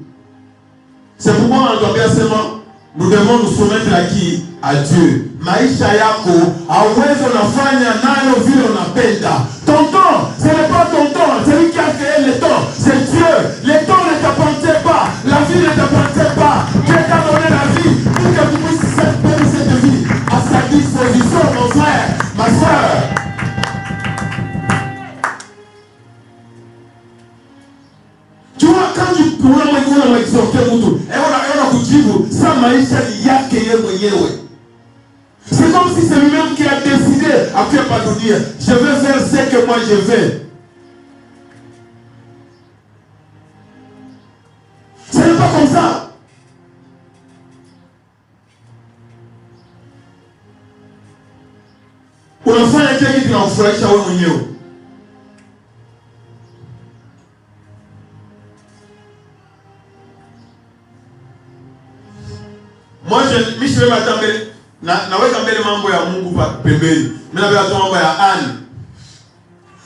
C'est pourquoi on doit bien seulement, nous devons nous soumettre à qui? À Dieu. Maisha yako, hauwezi unafanya nayo vile unapenda. Ton temps, ce n'est pas ton temps, c'est lui qui a créé le temps, c'est Dieu. Le temps ne t'appartient pas, la vie ne t'appartient pas. Dieu t'a donné la vie pour que tu puisses faire cette vie à sa disposition, mon frère, ma soeur. Tu vois, quand tu unaona exhorte mtu, eona kujibu, sa maisha ni yake yeye mwenyewe. C'est comme si c'est lui-même qui a décidé à faire pas de dire, je vais faire ce que moi je veux. Ce n'est pas comme ça. unafanya kile kinamfurahisha wewe mwenyewe. Mimi siwezi hata mbele naweka mbele mambo ya Mungu pembeni. Mimi naweka tu mambo ya Anne.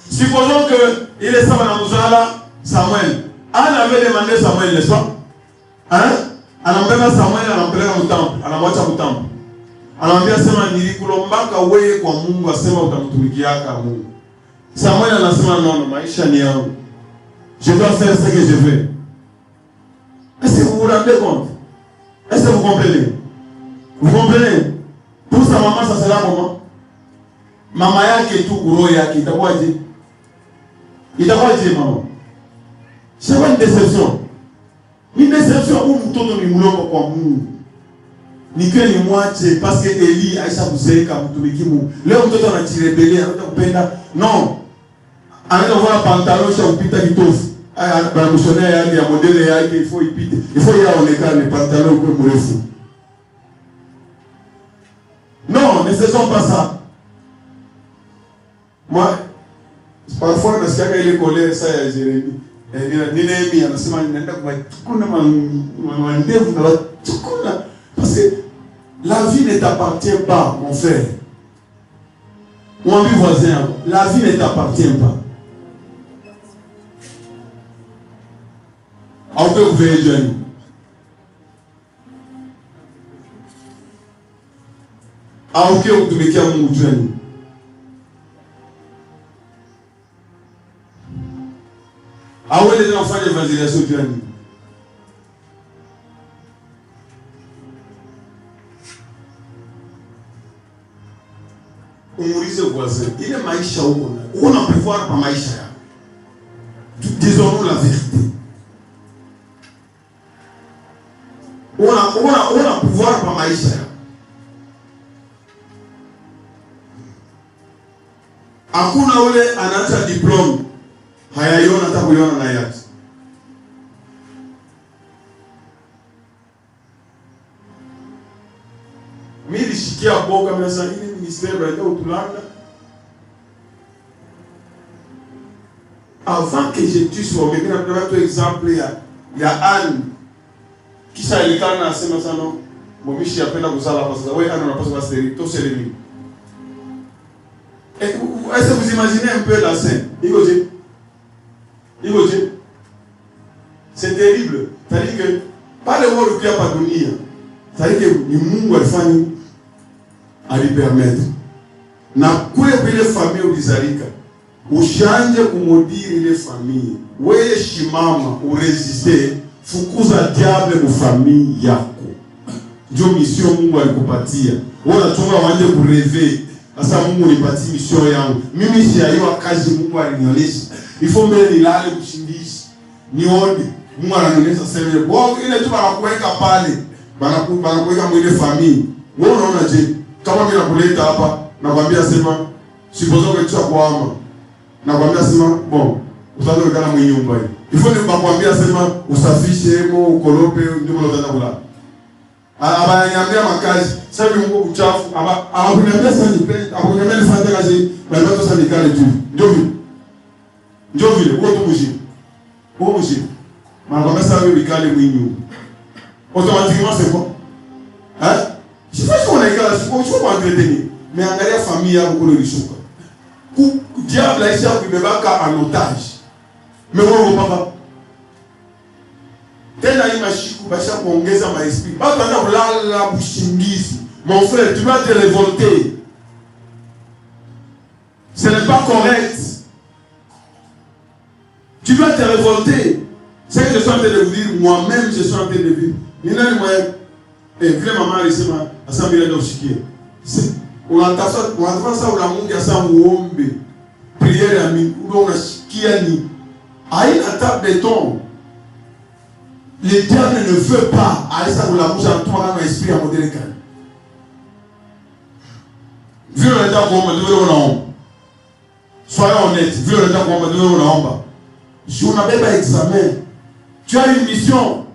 Supposons que il est ça dans Muzala Samuel. Anne avait demandé Samuel, n'est-ce pas? Anambeba Samuel, anampeleka mtambo, anamwacha mtambo. Anamwambia sema nilikulombaka wewe kwa Mungu, asema utamtumikiaka Mungu. Samuel anasema non, maisha ni yangu. Je dois faire ce que je veux. Est-ce que vous vous rendez compte? Est-ce que vous comprenez? Vous comprenez? Pour sa maman, ça sera comment? Mama yake tu roho yake itakuwaje? Itakuwaje mama? C'est pas une déception. Une déception où mtoto ni mloko kwa Mungu. Nikiwe ni mwache parce que Eli aisha kuzeeka mtumiki Mungu. Leo mtoto anajirebelia, anataka kupenda. Non. Anaenda kuvaa pantalon cha kupita kitofu. Bana kushonea yale ya modele yake ifo ipite. Ifo yaonekane pantalon kwa mrefu. Non, ne faisons pas ça. Moi, parfois nasikia ile colère ça ya Jérémie. Nini anasema ninaenda kuna mandevu na chukuna parce que la vie ne t'appartient pas mon frère. Mon ami voisin, la vie ne t'appartient pas. On peut ouvrir Dieu. Auke utumikia Mungu Dieu. Awe les enfants d'évangélisation Dieu. Umuulize voisin, ile maisha huko na uko na pouvoir kwa maisha yako. Disons-nous la vérité. On a pouvoir kwa maisha yako. Hakuna ule anaacha diploma hayaiona hata kuiona na yake. Mimi nishikia boga mesa ile ministère ya Utulanda. Avant que je tue sur mimi na kwa exemple ya Anne kisha ilikana nasema sana mmishi yapenda kuzala kwa sababu wewe Anne unapaswa basi tosele mimi. Est-ce que vous imaginez un peu la scène? Igoje. C'est terrible. C'est-à-dire que pas le mot qui a pas dunia. C'est-à-dire que ni Mungu alifanya alipermettre. Na kule vile famille ulizalika. Ushanje kumodiri ile famille. Wewe shimama uresiste, fukuza diable mu famille yako. Ndio mission Mungu alikupatia. Wewe unachunga waende kureve. Sasa Mungu nipatie mission yangu. Mimi si aiwa kazi Mungu alinionyesha. Ifo mbele nilale mshindishi. Nione Mungu ananionyesha sema, "Wao ile tu banakuweka pale. Banakuweka mwile famille." Wewe unaona je? Kama mimi nakuleta hapa, nakwambia sema, "Supposons que tu as kuama." Nakwambia sema, "Bon, utaanza kana mwenye nyumba hii." Ifo nikwambia sema, "Usafishe hemo, ukorope ndio unataka kula." Abanyambia makazi, sasa Mungu kuchafu, abanyambia sasa nipenda, abanyambia nifanye kazi, bali watu sasa nikale tu. Ndio vile, uko tu mjini. Uko mjini. Manakwambia sasa wewe nikale mwinyu. Automatiquement c'est quoi? Je sais pas qu'on a égal, je peux pas entretenir. Mais angalia famille yako kule lishuka. Diable aisha kubebaka en otage. Mais wewe papa tena hii mashiku basha kuongeza maesprit. Bado anaenda kulala bushingizi. Mon frère, tu dois te révolter. Ce n'est pas correct. Tu dois te révolter. C'est que je suis en train de vous dire, moi-même je suis en train de vivre. Nina moi vile mama alisema asambile ndio ushikie. Unataka ça ula Mungu asa muombe. Prière ya Mungu ndio unashikia ni haina hata béton. Le diable ne veut pas aller ça pour la bouche à toi dans l'esprit à modèle calme. Vu le temps qu'on me donne on a. Soyons honnêtes, vu le temps qu'on me donne on a. Je n'avais pas examen. Tu as une mission.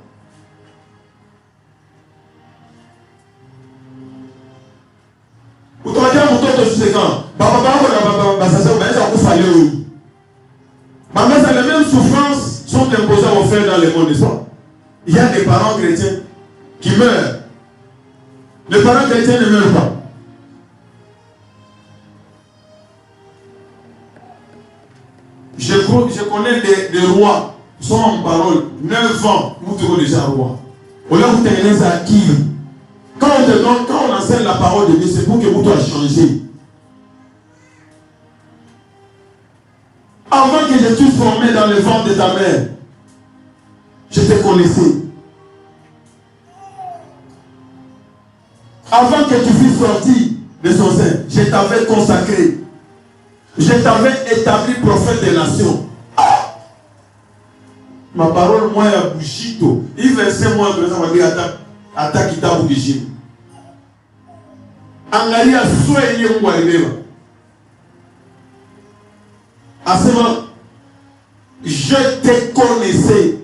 Utawadia mtoto 6 ans. Baba Mais les mêmes souffrances sont imposées aux frères dans le monde, n'est-ce pas? Il y a des parents chrétiens qui meurent. Les parents chrétiens ne meurent pas. Je connais des rois qui sont en parole 9 ans, vous trouvez déjà roi. Au lieu vous tenez à qui? Quand on enseigne la parole de Dieu, c'est pour que vous soyez changé. Avant que je sois formé dans le ventre de ta mère, je te connaissais. Avant que tu fusses sorti de son sein, je t'avais consacré. Je t'avais établi prophète des nations. Ah! Ma parole, moi, à Bouchito. Il versait moi, ça va dire attaque Kitabu Gijim. Angalia soye moualibeba. À ce moment, je te connaissais.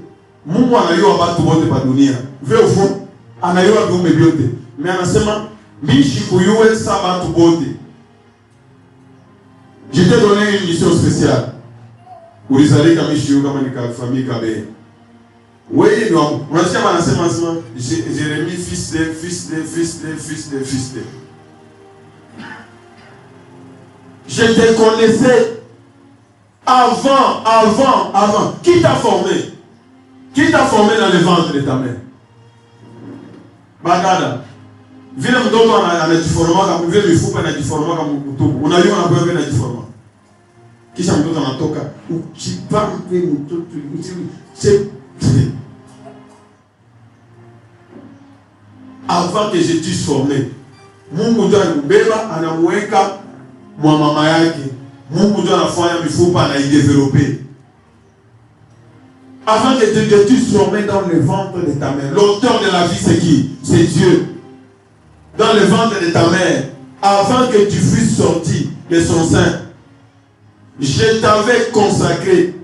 Moi, je n'ai pas de padonia. Ve au fond, je n'ai pas de biote. Mais en ce moment, Michikoyoue Saba to bote. Je t'ai donné une mission spéciale. Pour les alliés comme Michio, comme la famille Kabé. Oui, on a dit à l'enseignement, Jérémie, fils de. Je te connaissais avant. Qui t'a formé? Qui t'a formé dans le ventre de ta mère? Bagada. Vile mtoto anajiforma kama vile mifupa inajiforma kama mtupu. Unajua anakuwa vile anajiforma. Kisha mtoto anatoka uchipampe mtoto avant que je t'eusse formé. Mungu ndio anambeba anamweka mwa mama yake. Mungu ndio anafanya mifupa anaideveloper. Avant que tu t'eusse formé dans le ventre de ta mère. L'auteur de la vie c'est qui? C'est Dieu. Dans le ventre de ta mère, avant que tu fusses sorti de son sein, je t'avais consacré.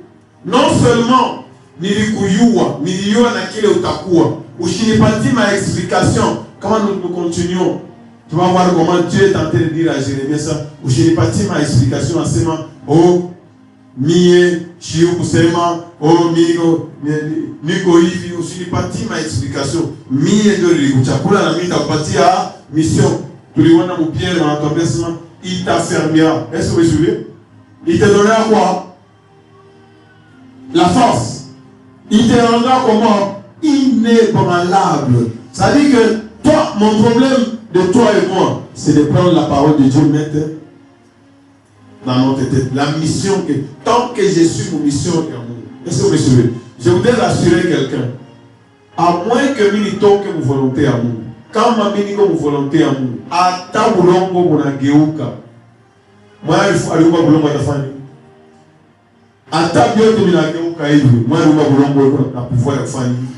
Non seulement nilikuyua na kile utakuwa. Usinipati ma explication. Comment nous continuons? Tu vas voir comment Dieu est en train de dire à Jérémie ça. Usinipati ma explication en ce moment. Oh, mie, chiu kusema, oh, niko hivi, usinipati ma explication. Mie ndio nilikuchakula na mimi nitakupatia mission. Tuliona Pierre dans ton testament, il t'affermira. Est-ce que vous vous souvenez? Il te donnera quoi? La force. Il te rendra comment? Inébranlable. Ça dit que toi, mon problème de toi et moi, c'est de prendre la parole de Dieu maintenant dans notre tête. La mission que, tant que je suis mon mission et amour. Est-ce que vous me suivez? Je voudrais rassurer quelqu'un. À moins que nous toque mon volonté amour. Quand ma mini comme volonté amour, à ta boulongo mon ageuka. Moi, il faut aller au boulongo à ta famille. À ta bio de minageuka hivi. Moi, il faut aller au boulongo à pouvoir la famille.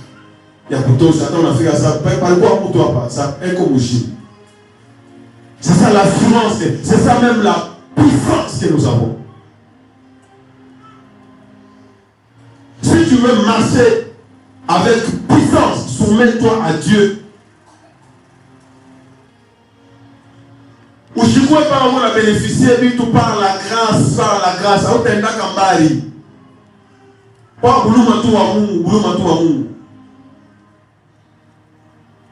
Il y a plutôt ça, on a fait ça. Par quoi pour toi pas? Ça est comme Chine. C'est ça l'assurance, c'est ça même la puissance que nous avons. Si tu veux marcher avec puissance, soumets-toi à Dieu. Ou je ne pouvais pas avoir bénéficier du tout par la grâce, au tenda kambari. Pas boulou matou.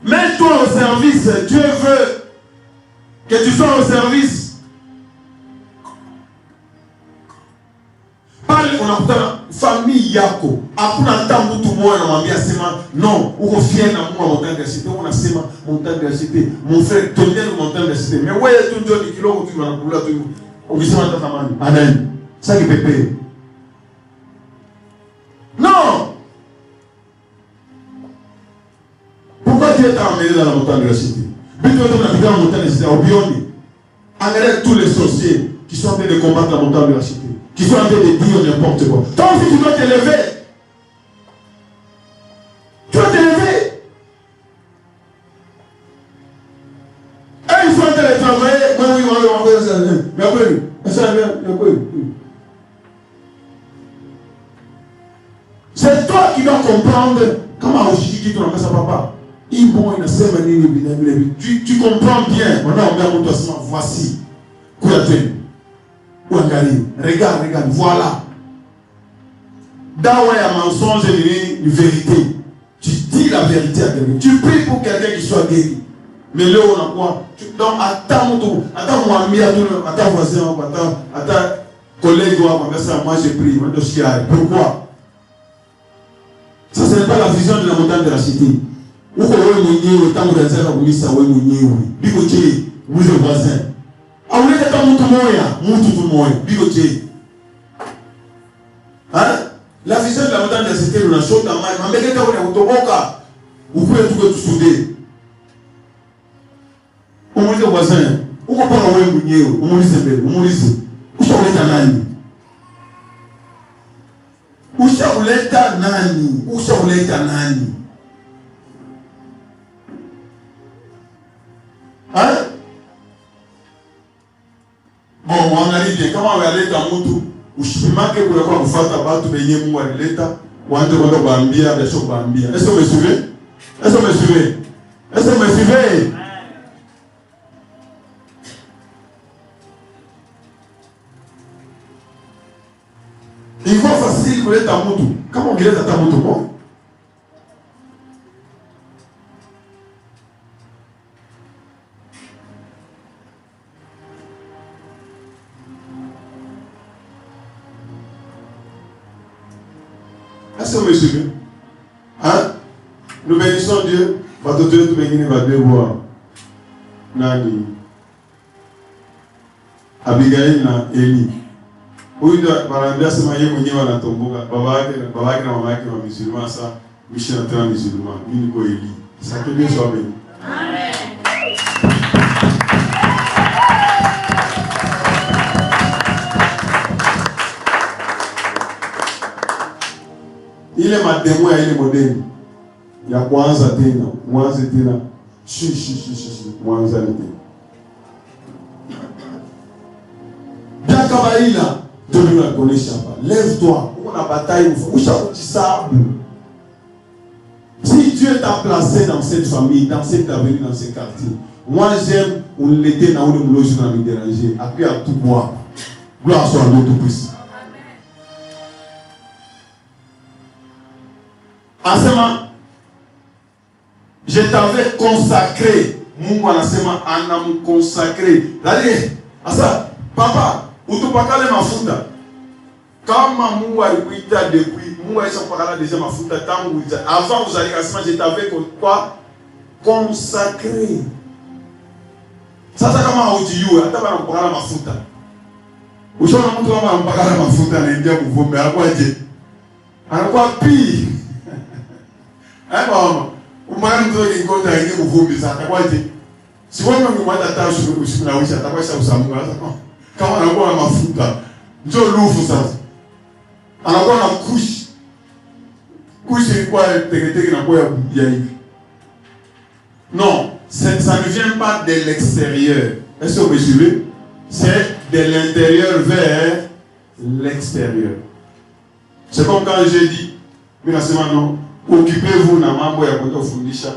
Mets-toi au service, Dieu veut que tu sois au service. Parle on a famille yako. Hakuna tambu tu moyo na mwambia sema non, uko fier na Mungu montagne de cité, on asema montagne de cité. Mon frère tenir le montagne de cité. Mais ouais tu ndio ni kiloko tu wanakula tu. Ukisema tata mani. Amen. Ça qui pépé. Non. Pourquoi Dieu t'a emmené dans la montagne de la cité? Puis tu es dans la montagne de la cité, au Bioni. Engrais tous les sorciers qui sont en train de combattre la montagne de la cité. Qui sont en train de dire n'importe quoi. Toi aussi tu dois te lever. Tu dois te lever. Et ils sont en train de travailler. Mais après, c'est toi qui dois comprendre comment aussi dit ton sa papa. Tu comprends bien. On a ouvert mon dossier. Voici. Regarde, voilà. Dans un mensonge et une vérité. Tu dis la vérité à quelqu'un. Tu pries pour quelqu'un qui soit guéri. Mais là, on a quoi? Donc, attends mon ami, attends voisin, attends collègue, moi j'ai pris. Pourquoi? Ça, ce n'est pas la vision de la montagne de la cité. Où vous êtes voisin. Ah, vous êtes hein? La vision de la montagne de la cité, nous la chose dans ma vous pouvez tout souder. Vous êtes voisin. Vous comprenez où vous hein? Bon, on arrive bien. Comment on va aller dans mon tour? Est-ce que vous me suivez? Est-ce que vous me suivez? Est-ce que vous me suivez? Il faut facile pour être à mon tour. Comment on est à mon tour? Est-ce que vous me suivez? Hein? Nous bénissons Dieu. Dieu tout bénir va devoir. Nani? Abigail na Eli. Oui, barambia sema yeye mwenyewe anatomboka. Baba yake na mama yake wa musulman ça. Michel Antoine musulman. Mimi niko Eli. Ça que Dieu soit béni. Amen. Ile mademo ya ile modeli ya kwanza tena mwanze tena mwanza tena bien kabaila Dieu nous la connaît pas. Lève-toi, on a bataille si Dieu t'a placé dans cette famille, dans cette avenue, dans ce quartier, moi j'aime on l'était dans le loge dans me déranger après à tout boire. Gloire soit à Dieu tout puissant. Asema, je t'avais consacré. Mungu anasema anamconsacré. D'ailleurs, asa, papa, utupakale mafuta. Kama Mungu alikuita depuis, Mungu alishapakala déjà mafuta tangu avant vous allez asema, je t'avais quoi? Consacré. Sasa kama haujijua, hata bana mpakala mafuta. Ushaona mtu kama mpakala mafuta anaingia kuvumbi, anakuwaje? Anakuwa pii. Mama, umani mtoto kingoja aingie kuvumbi sasa kwaje? Si wewe ungemwata tashu usiku na wisha atakwasha usamunga sasa. Kama anakuwa na mafuta, njoo lufu sasa. Anakuwa na kushi. Kushi ilikuwa teke na kwa ya hivi. Non, ça ne vient pas de l'extérieur. Est-ce que vous me suivez? C'est de l'intérieur vers l'extérieur. C'est comme quand j'ai dit, mais la semaine non. Occupez-vous na mambo ya kwenda kufundisha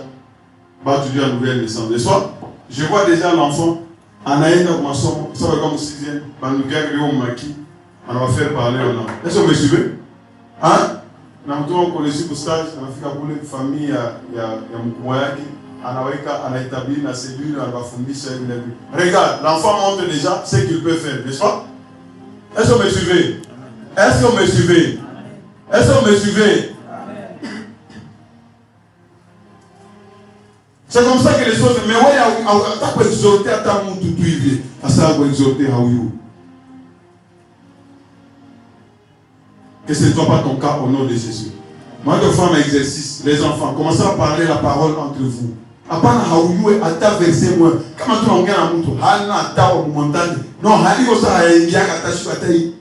batu juu ya nouvelle naissance. De soi, je vois déjà l'enfant anaenda kwa masomo, ça va comme 6e, banduki yake leo maki, on va faire parler en langue. Est-ce que vous me suivez? Hein? Na mtu wako kule siku stage, anafika kule famille ya mkubwa yake, anaweka anaitabiri na cellule anafundisha ile. Regarde, l'enfant montre déjà ce qu'il peut faire, n'est-ce pas? Est-ce que vous me suivez? Est-ce que vous me suivez? Est-ce que vous me suivez? C'est comme ça que les choses. Mais ouais, t'as pas exhorté à ta monde tout tuer. À ça, vous exhorter à vous. Que ce ne soit pas ton cas au nom de Jésus. Moi, de faire un exercice, les enfants, commencez à parler la parole entre vous. Apana hauyue ata verset moi. Kama tunaongea na mtu hana ata wa mwandani. No, haliko saa haingia katashi katai.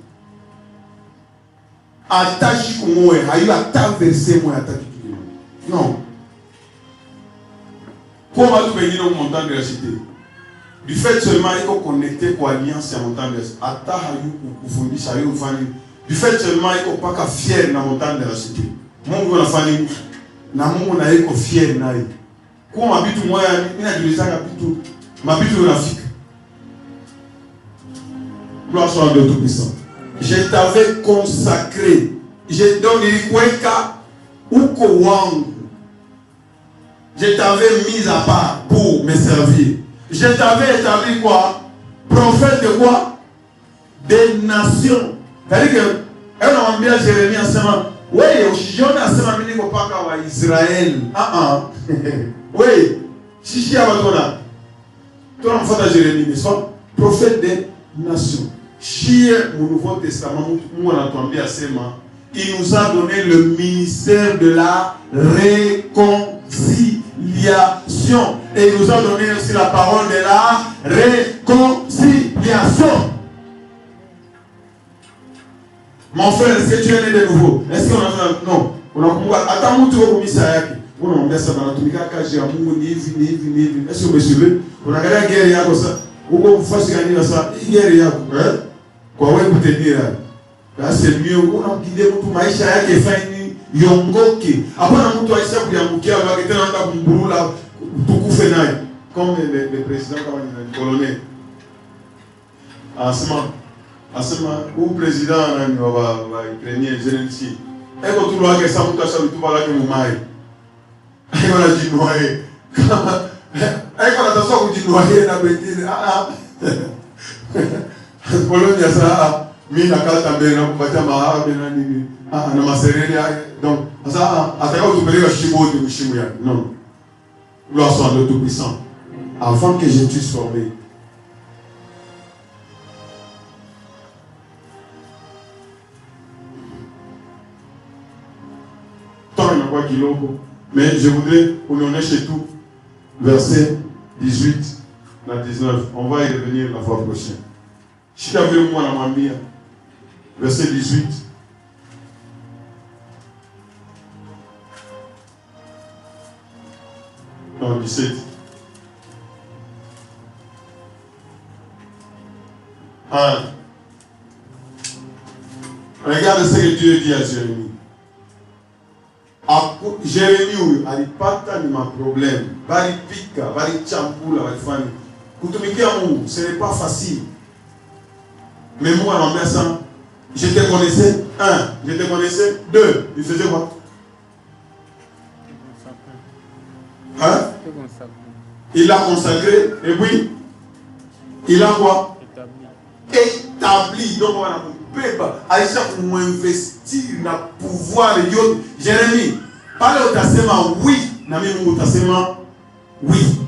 Atashi kumwe, hayu ata verset moi ata kitu. Non. Comment tu peux dire au montagne de la cité? Du fait seulement il faut connecter pour alliance à montagne de la cité. Ata hayu kufundisha hayu ufani. Du fait seulement il faut pas fier na montagne de la cité. Mungu anafanya na Mungu na yeko fier naye. Kwa mabitu moya ninajulisha bitu mabitu rafiki. Gloire soit à Dieu Tout-Puissant. Je t'avais consacré. Je donné Kweka Uko Wangu. Je t'avais mis à part pour me servir. Je t'avais établi quoi? Prophète de quoi? Des nations. C'est-à-dire que, elle a envoyé Jérémie en semaine. Oui, je n'ai pas semaine à Israël. Oui, si je abandonne. Tout le monde a Jérémie, mais soit prophète des nations. Chez le Nouveau Testament, nous on a entendu à Sema. Il nous a donné le ministère de la réconciliation. Et il nous a donné aussi la parole de la réconciliation. Mon frère, est-ce que tu es né de nouveau? Est-ce qu'on a fait? Non. On a compris. Attends, tu vas commencer à y on a fait ça dans la Tunica, Kaji, Amour, Nivi. Est-ce que vous me suivez? On a regardé la guerre comme ça. Ou vous faites gagner ça? Il y a guerre. Quoi, vous te dire? Là, c'est mieux. On a guidé tout Maïcha qui est fait Yongoke. Après, on a tout Aïcha pour Yamouki, on a été dans la Mboulou là, tout coup fait naï. Comme le président, comme le colonel. En ce moment, ou président, on va ukrainien, Zelensky. Et quand tu vois que ça, tout ça, tout va là que vous maillez. Et on a dit noyer. Et quand on a dit ça, on dit noyer, on a dit Pologne, ça. Mi na kata mbele na kupatia mahaba na nini na maserele donc ça atakao tupeleka shibote mshimu yake non. Gloire soit à Dieu Tout-Puissant. Avant que je puisse former, tant il n'y a pas kiloko, mais je voudrais qu'on en ait chez tout verset 18 à 19. On va y revenir la fois prochaine. Si tu avais moi la mamie, verset 18. Non, 17. Regarde ce que Dieu dit à Jérémie. Jérémie, il n'y a pas de problème. Il y a des champous, ce n'est pas facile. Mais moi, en ça, je te connaissais. 1, je te connaissais. 2, il faisait quoi? Hein? Il l'a consacré. Et puis, il a quoi? Établi. Donc, on va Aïcha, pour investir dans le pouvoir de Dieu. Jérémie, parle au tassement oui. Nami au tassement oui.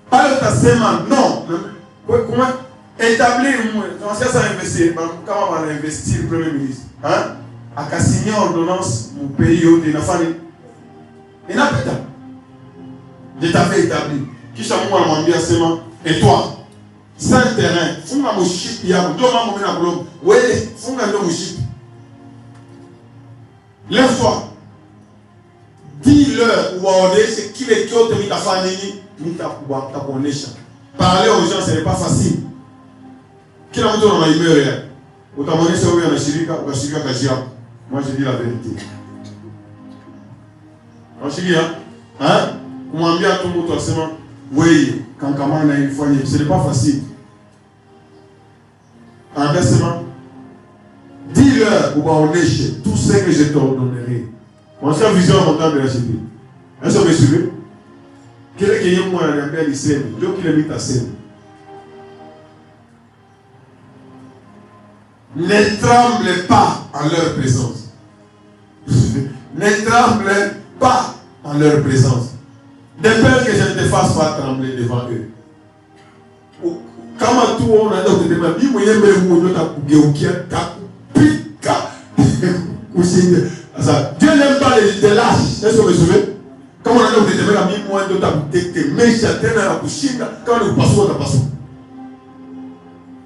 Parle au tassement non. Comment? Établir, comment ça investir? Comment on va investir le Premier ministre? Hein? À signer ordonnance, mon pays, il n'a pas de. Il n'a pas de. Je t'avais établi. Qui s'amour à mon bien seulement? Et toi? C'est un terrain. Faut que mon chip y a. Deux mamans mon globe. Oui, faut que mon chip. Lève-toi. Dis-leur ou à c'est qui les qui ont mis ta famille, mis ta connexion. Parler aux gens, ce n'est pas facile. Qui l'a montré dans ma humeur? Autant monnaie, c'est où il y a un chirika, ou un chirika kajia. Moi, je dis la vérité. En chirika, hein? Comment bien tout le monde, forcément, oui, quand on a une fois, ce n'est pas facile. En versement, dis-leur, ou on est tout ce que je t'ordonnerai. On s'est vision en montant de la chirika. Est-ce que vous me suivez? Quel est qui est moi, la belle lycée? Dieu qui l'a mis à scène. Ne tremblez pas en leur présence. Ne tremblez pas en leur présence. De peur que je ne te fasse pas trembler devant eux. Quand tout on a dit, Dieu n'aime pas les lâches. Est-ce que vous me suivez? Quand on a dit,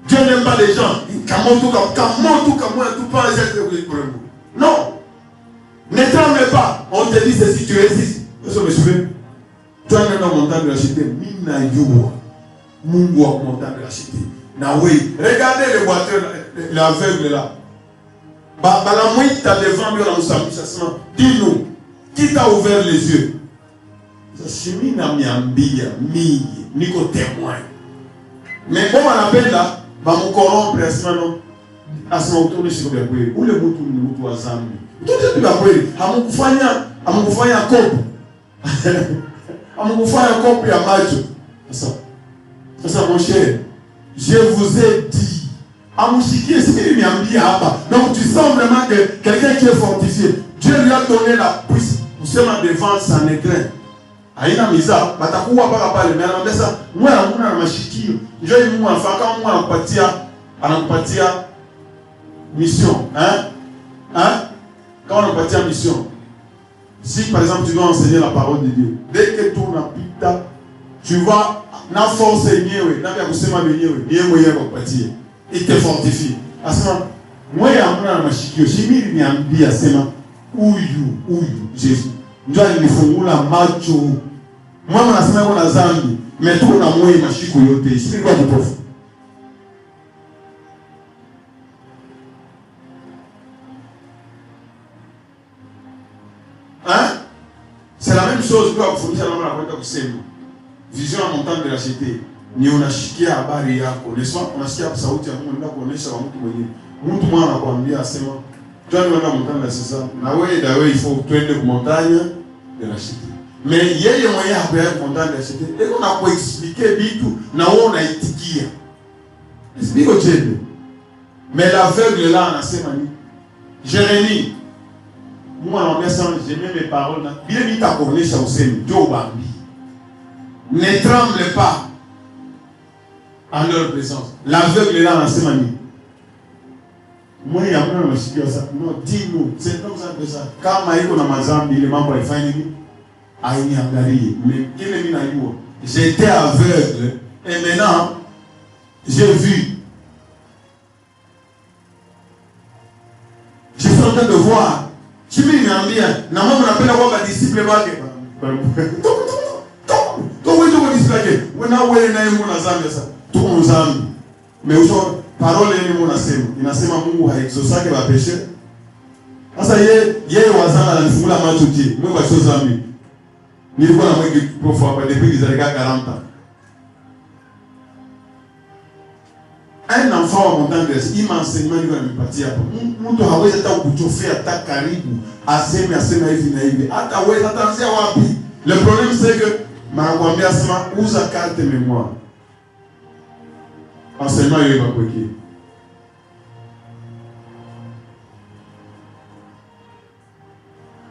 Dieu n'aime pas les gens. Non. Ne tremble pas. On te dit ceci, tu résistes. Est-ce que vous me suivez? Tu as un montagne de la cité. Mungu wa montagne de la cité. Regardez les voitures, l'aveugle là. Dis-nous, qui t'a ouvert les yeux? Mais comment on appelle là? va me corrompre à ce moment. À ce moment, tourner sur le bois. Où le moutou à Zambi. Tout est bien bois. À mon coufanya coupe. À mon coufanya coupe et à macho. C'est ça, mon cher. Je vous ai dit. À mon chiquier, c'est qu'il m'a dit là-bas. Donc tu sens vraiment que quelqu'un qui est fortifié, Dieu lui a donné la puissance. Vous savez, devant sa nécrin. Aina miza, batakuwa baka pale, mais anambesa, mwana na mashikio. Njoo hivi mwana faka mwana anakupatia mission, Quand on anakupatia mission. Si par exemple tu dois enseigner la parole de Dieu, dès que tu unapita, tu vas na force yenyewe, na vya kusema wenyewe, yeye mwenyewe akupatie. Il te fortifie. Asema, mwana hamuna na mashikio. Shimiri niambia sema, huyu Yesu. Njoo alifungula macho. Mama nasema yuko na dhambi, metuna na moyo mashiko yote. Shimiri kwa mpofu. C'est la même chose kwa kufundisha namna ya kwenda kusema. Vision ya montagne de la cité. Ni unashikia habari yako. Leswa unasikia sauti ya Mungu ndio kuonesha wa mtu mwingine. Mtu mwana anakuambia asema, "Toi ni wenda montagne de César." Na wewe il faut twende ku montagne de la cité. Mais yeye mwenyewe hakuya ku montagne de la cité. Eko na kuexpliquer vitu na wewe unaitikia. Sibiko chende. Mais l'aveugle là anasema ni Jérémie. Moi anamwambia sana, j'aime mes paroles na bila nitakuonesha usemi, Joe Bambi. Ne tremble pas en leur présence. L'aveugle là anasema ni moi ya mwana mashikio sasa. Non, dis-nous, c'est comme ça. Kama iko na mazambi ile mambo haifai nini? Ainiangalie. Mais kile mimi najua, j'étais aveugle et maintenant j'ai vu. Je suis en train de voir. Tu me niambia na mama napenda kwa disciple wake. Toi wewe disciple. Wewe naye mbona zambi sasa? Tuko zambi. Mais aujourd'hui parole ni Mungu nasema. Inasema Mungu haexosake ba péché. Sasa yeye wazana anafungula macho je. Mungu asio zambi. Nilikuwa na mwingi prof hapa depuis les années 40. Un enfant wa montagne de il m'enseignement ndio anipatia hapo. Mtu hawezi hata kukuchofea hata karibu. Aseme hivi na hivi. Hata hawezi ataanzia wapi? Le problème c'est que manakwambia sema uza carte mémoire. Enseignement yeye bakweki.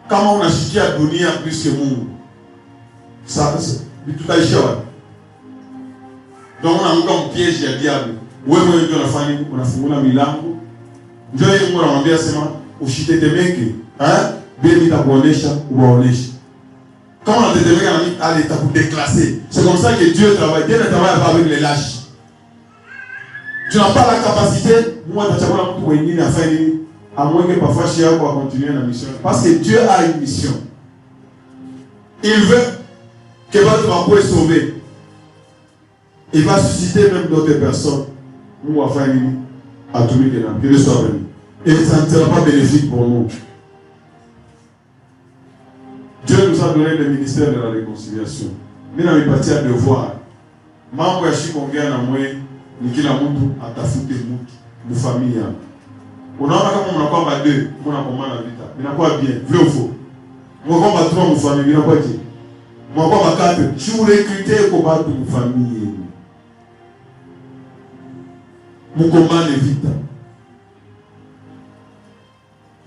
Kama unashikia dunia plus que Mungu. Sasa tutaisha wapi? Donc unaanguka mpiège ya diable. Wewe ndio unafanya unafungula milango. Ndio yeye Mungu anamwambia sema usitetemeke, Bila nitakuonesha, uwaoneshe. Quand on te demande à l'état pour déclasser, c'est comme ça que Dieu travaille. Dieu ne travaille pas avec les lâches. Tu n'as pas la capacité, moi, de savoir à faire à moins que parfois chez eux pour continuer la mission. Parce que Dieu a une mission. Il veut que votre rapport est sauvé. Il va susciter même d'autres personnes. Nous, on va faire à tout le monde. Que Dieu soit béni. Et ça ne sera pas bénéfique pour nous. Dieu nous a donné le ministère de la réconciliation. Mais dans les parties à devoir, mambo ya shikongea na mwe ni kila mtu atafute mtu famille yako. Unaona kama mnakuwa ba 2, mnakomana na vita. Inakuwa bien, vrai ou faux? Mnakuwa ba 3 mfamille, inakuwa je? Mnakuwa ba 4, tu recruter kwa watu mfamille yenu. Mkomane vita.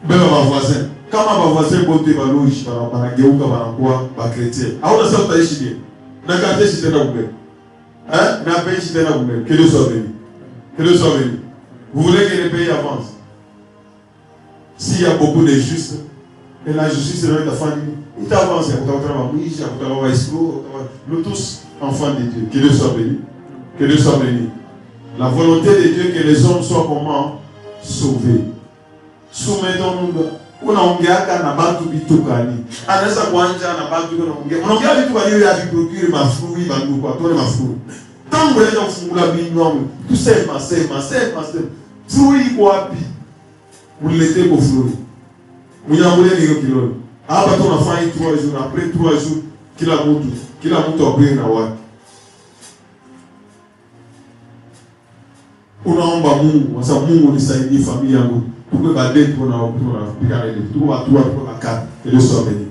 Beba ba voisin. Kama ba voisin bote ba loge banageuka banakuwa ba chrétien. Hauna sasa utaishi bien. Na kate shi tena kubeba. Na pays shi tena kubeba. Que Dieu soit béni. Que Dieu soit béni. Vous voulez que le pays avance? S'il y a beaucoup de justes, et la justice de notre famille, il avance, il y a beaucoup de nous tous enfants de Dieu. Que Dieu soit béni. Que Dieu soit béni. La volonté de Dieu que les hommes soient comment? Sauvés. Soumettons-nous. Unaongeaka na bantu bitukani. Anaweza kuanja na bantu unaongea. Unaongea vitu kwa hiyo ya procure mafui bandu kwa tole mafui. Tangu leo kufungula binywa. Tusema sema. Frui iko wapi? Ulete kwa frui. Munyamule ni kilo. Hapa tunafanya 3 jours après 3 jours kila mtu apwe na wake. unaomba Mungu, sasa Mungu nisaidie familia yangu. Tuko baadaye picarele, tuko batua, tuko bakata. Que Dieu soit béni.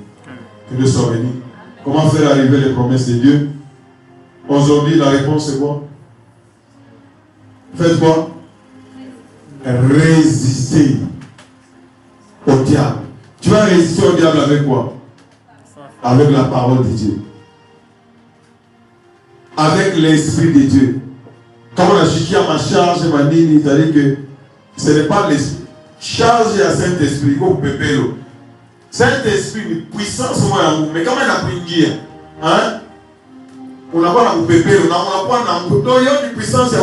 Que Dieu soit béni. Comment faire arriver les promesses de Dieu? Aujourd'hui, la réponse est quoi? Faites quoi? Résister au diable. Tu vas résister au diable avec quoi? Avec la parole de Dieu. Avec l'Esprit de Dieu. Quand on a chiqué à ma charge, ma nini, c'est-à-dire que ce n'est pas l'Esprit. Charge à Saint-Esprit, au pépélo. Saint-Esprit, une puissance, mais comment on a pris une guerre? Hein? On n'a pas la pépélo, on n'a pas la puissance. Donc il y a une puissance, il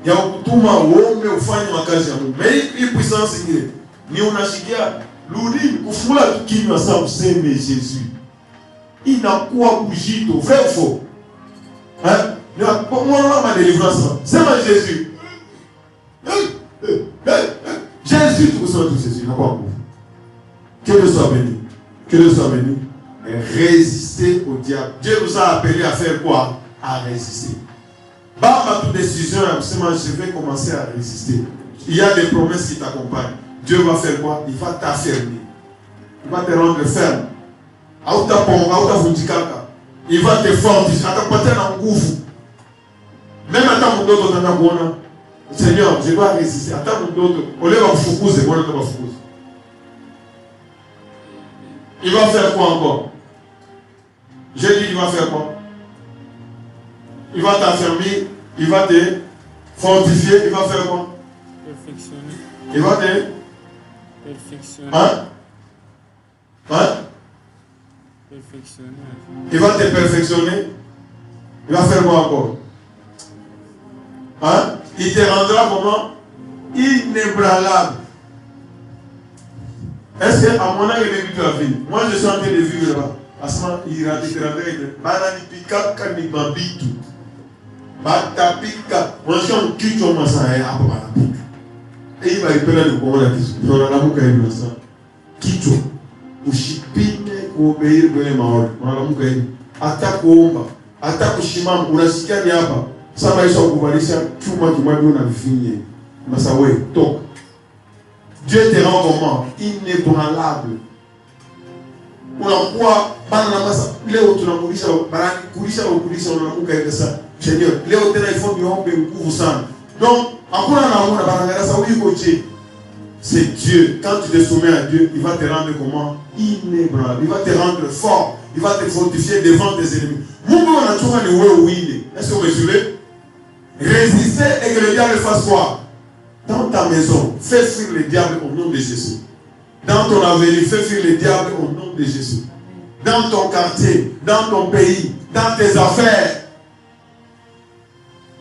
y a tout le monde, mais on fait une occasion. Mais une puissance, ni on a chiqué à l'oudine, on fout la qui nous a c'est Jésus. Il n'a quoi bouger, vrai ou faux? Hein? Pour moi, ma délivrance, c'est ma Jésus. Jésus, tout ça, tout Jésus. Que Dieu soit béni. Que Dieu soit béni. Et résister au diable. Dieu nous a appelés à faire quoi? À résister. Bah, ma toute décision, je vais commencer à résister. Il y a des promesses qui t'accompagnent. Dieu va faire quoi? Il va t'affermir. Il va te rendre ferme. Il va te fortifier. Même à tant d'autres, Seigneur, je dois résister. À tant d'autres, on les va foucouser. Il va faire quoi encore? J'ai dit qu'il va faire quoi? Il va t'affermir, il va te fortifier, il va faire quoi? Perfectionner. Il va te perfectionner. Hein? Perfectionner. Il va te perfectionner. Il va faire quoi encore? Hein? Il te rendra comment? Inébranlable. Est-ce qu'à mon âge, il est venu la vie? Moi, je suis en train de vivre là-bas. À ce moment, il a dit que banani pika kani babitu. Bata pika. Moi, je suis en kicho masaya hapo bana pika. Et il va répéter le comment la kicho. Il va la muka hivi ça. Kicho. Ushipine kuobeir kwenye maombi. Mwana muka hivi. Hata kuomba, hata kushimama, unasikia ni hapa. Sasa maisha ukubalisha chuma kimwambia na vifinye. Masa wewe toka. Dieu te rend comment? Inébranlable. Unakuwa bana na masa leo tunamulisha barani kulisha unamuka hivi sasa. Seigneur, leo tena il faut niombe nguvu sana. Donc, hakuna naona barangara sa uko je. C'est Dieu. Quand tu te soumets à Dieu, il va te rendre comment? Inébranlable. Il va te rendre fort. Il va te fortifier devant tes ennemis. Mungu anachunga ni wewe uinde. Est-ce que vous me suivez? Résister et que le diable fasse quoi? Dans ta maison, fais fuir le diable au nom de Jésus. Dans ton avenir, fais fuir le diable au nom de Jésus. Dans ton quartier, dans ton pays, dans tes affaires,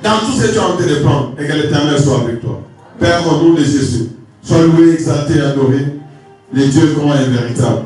dans tout ce que tu es en train de prendre, et que l'Éternel soit avec toi. Père, au nom de Jésus, sois loué, exalté, adoré. Le Dieu grand et véritable.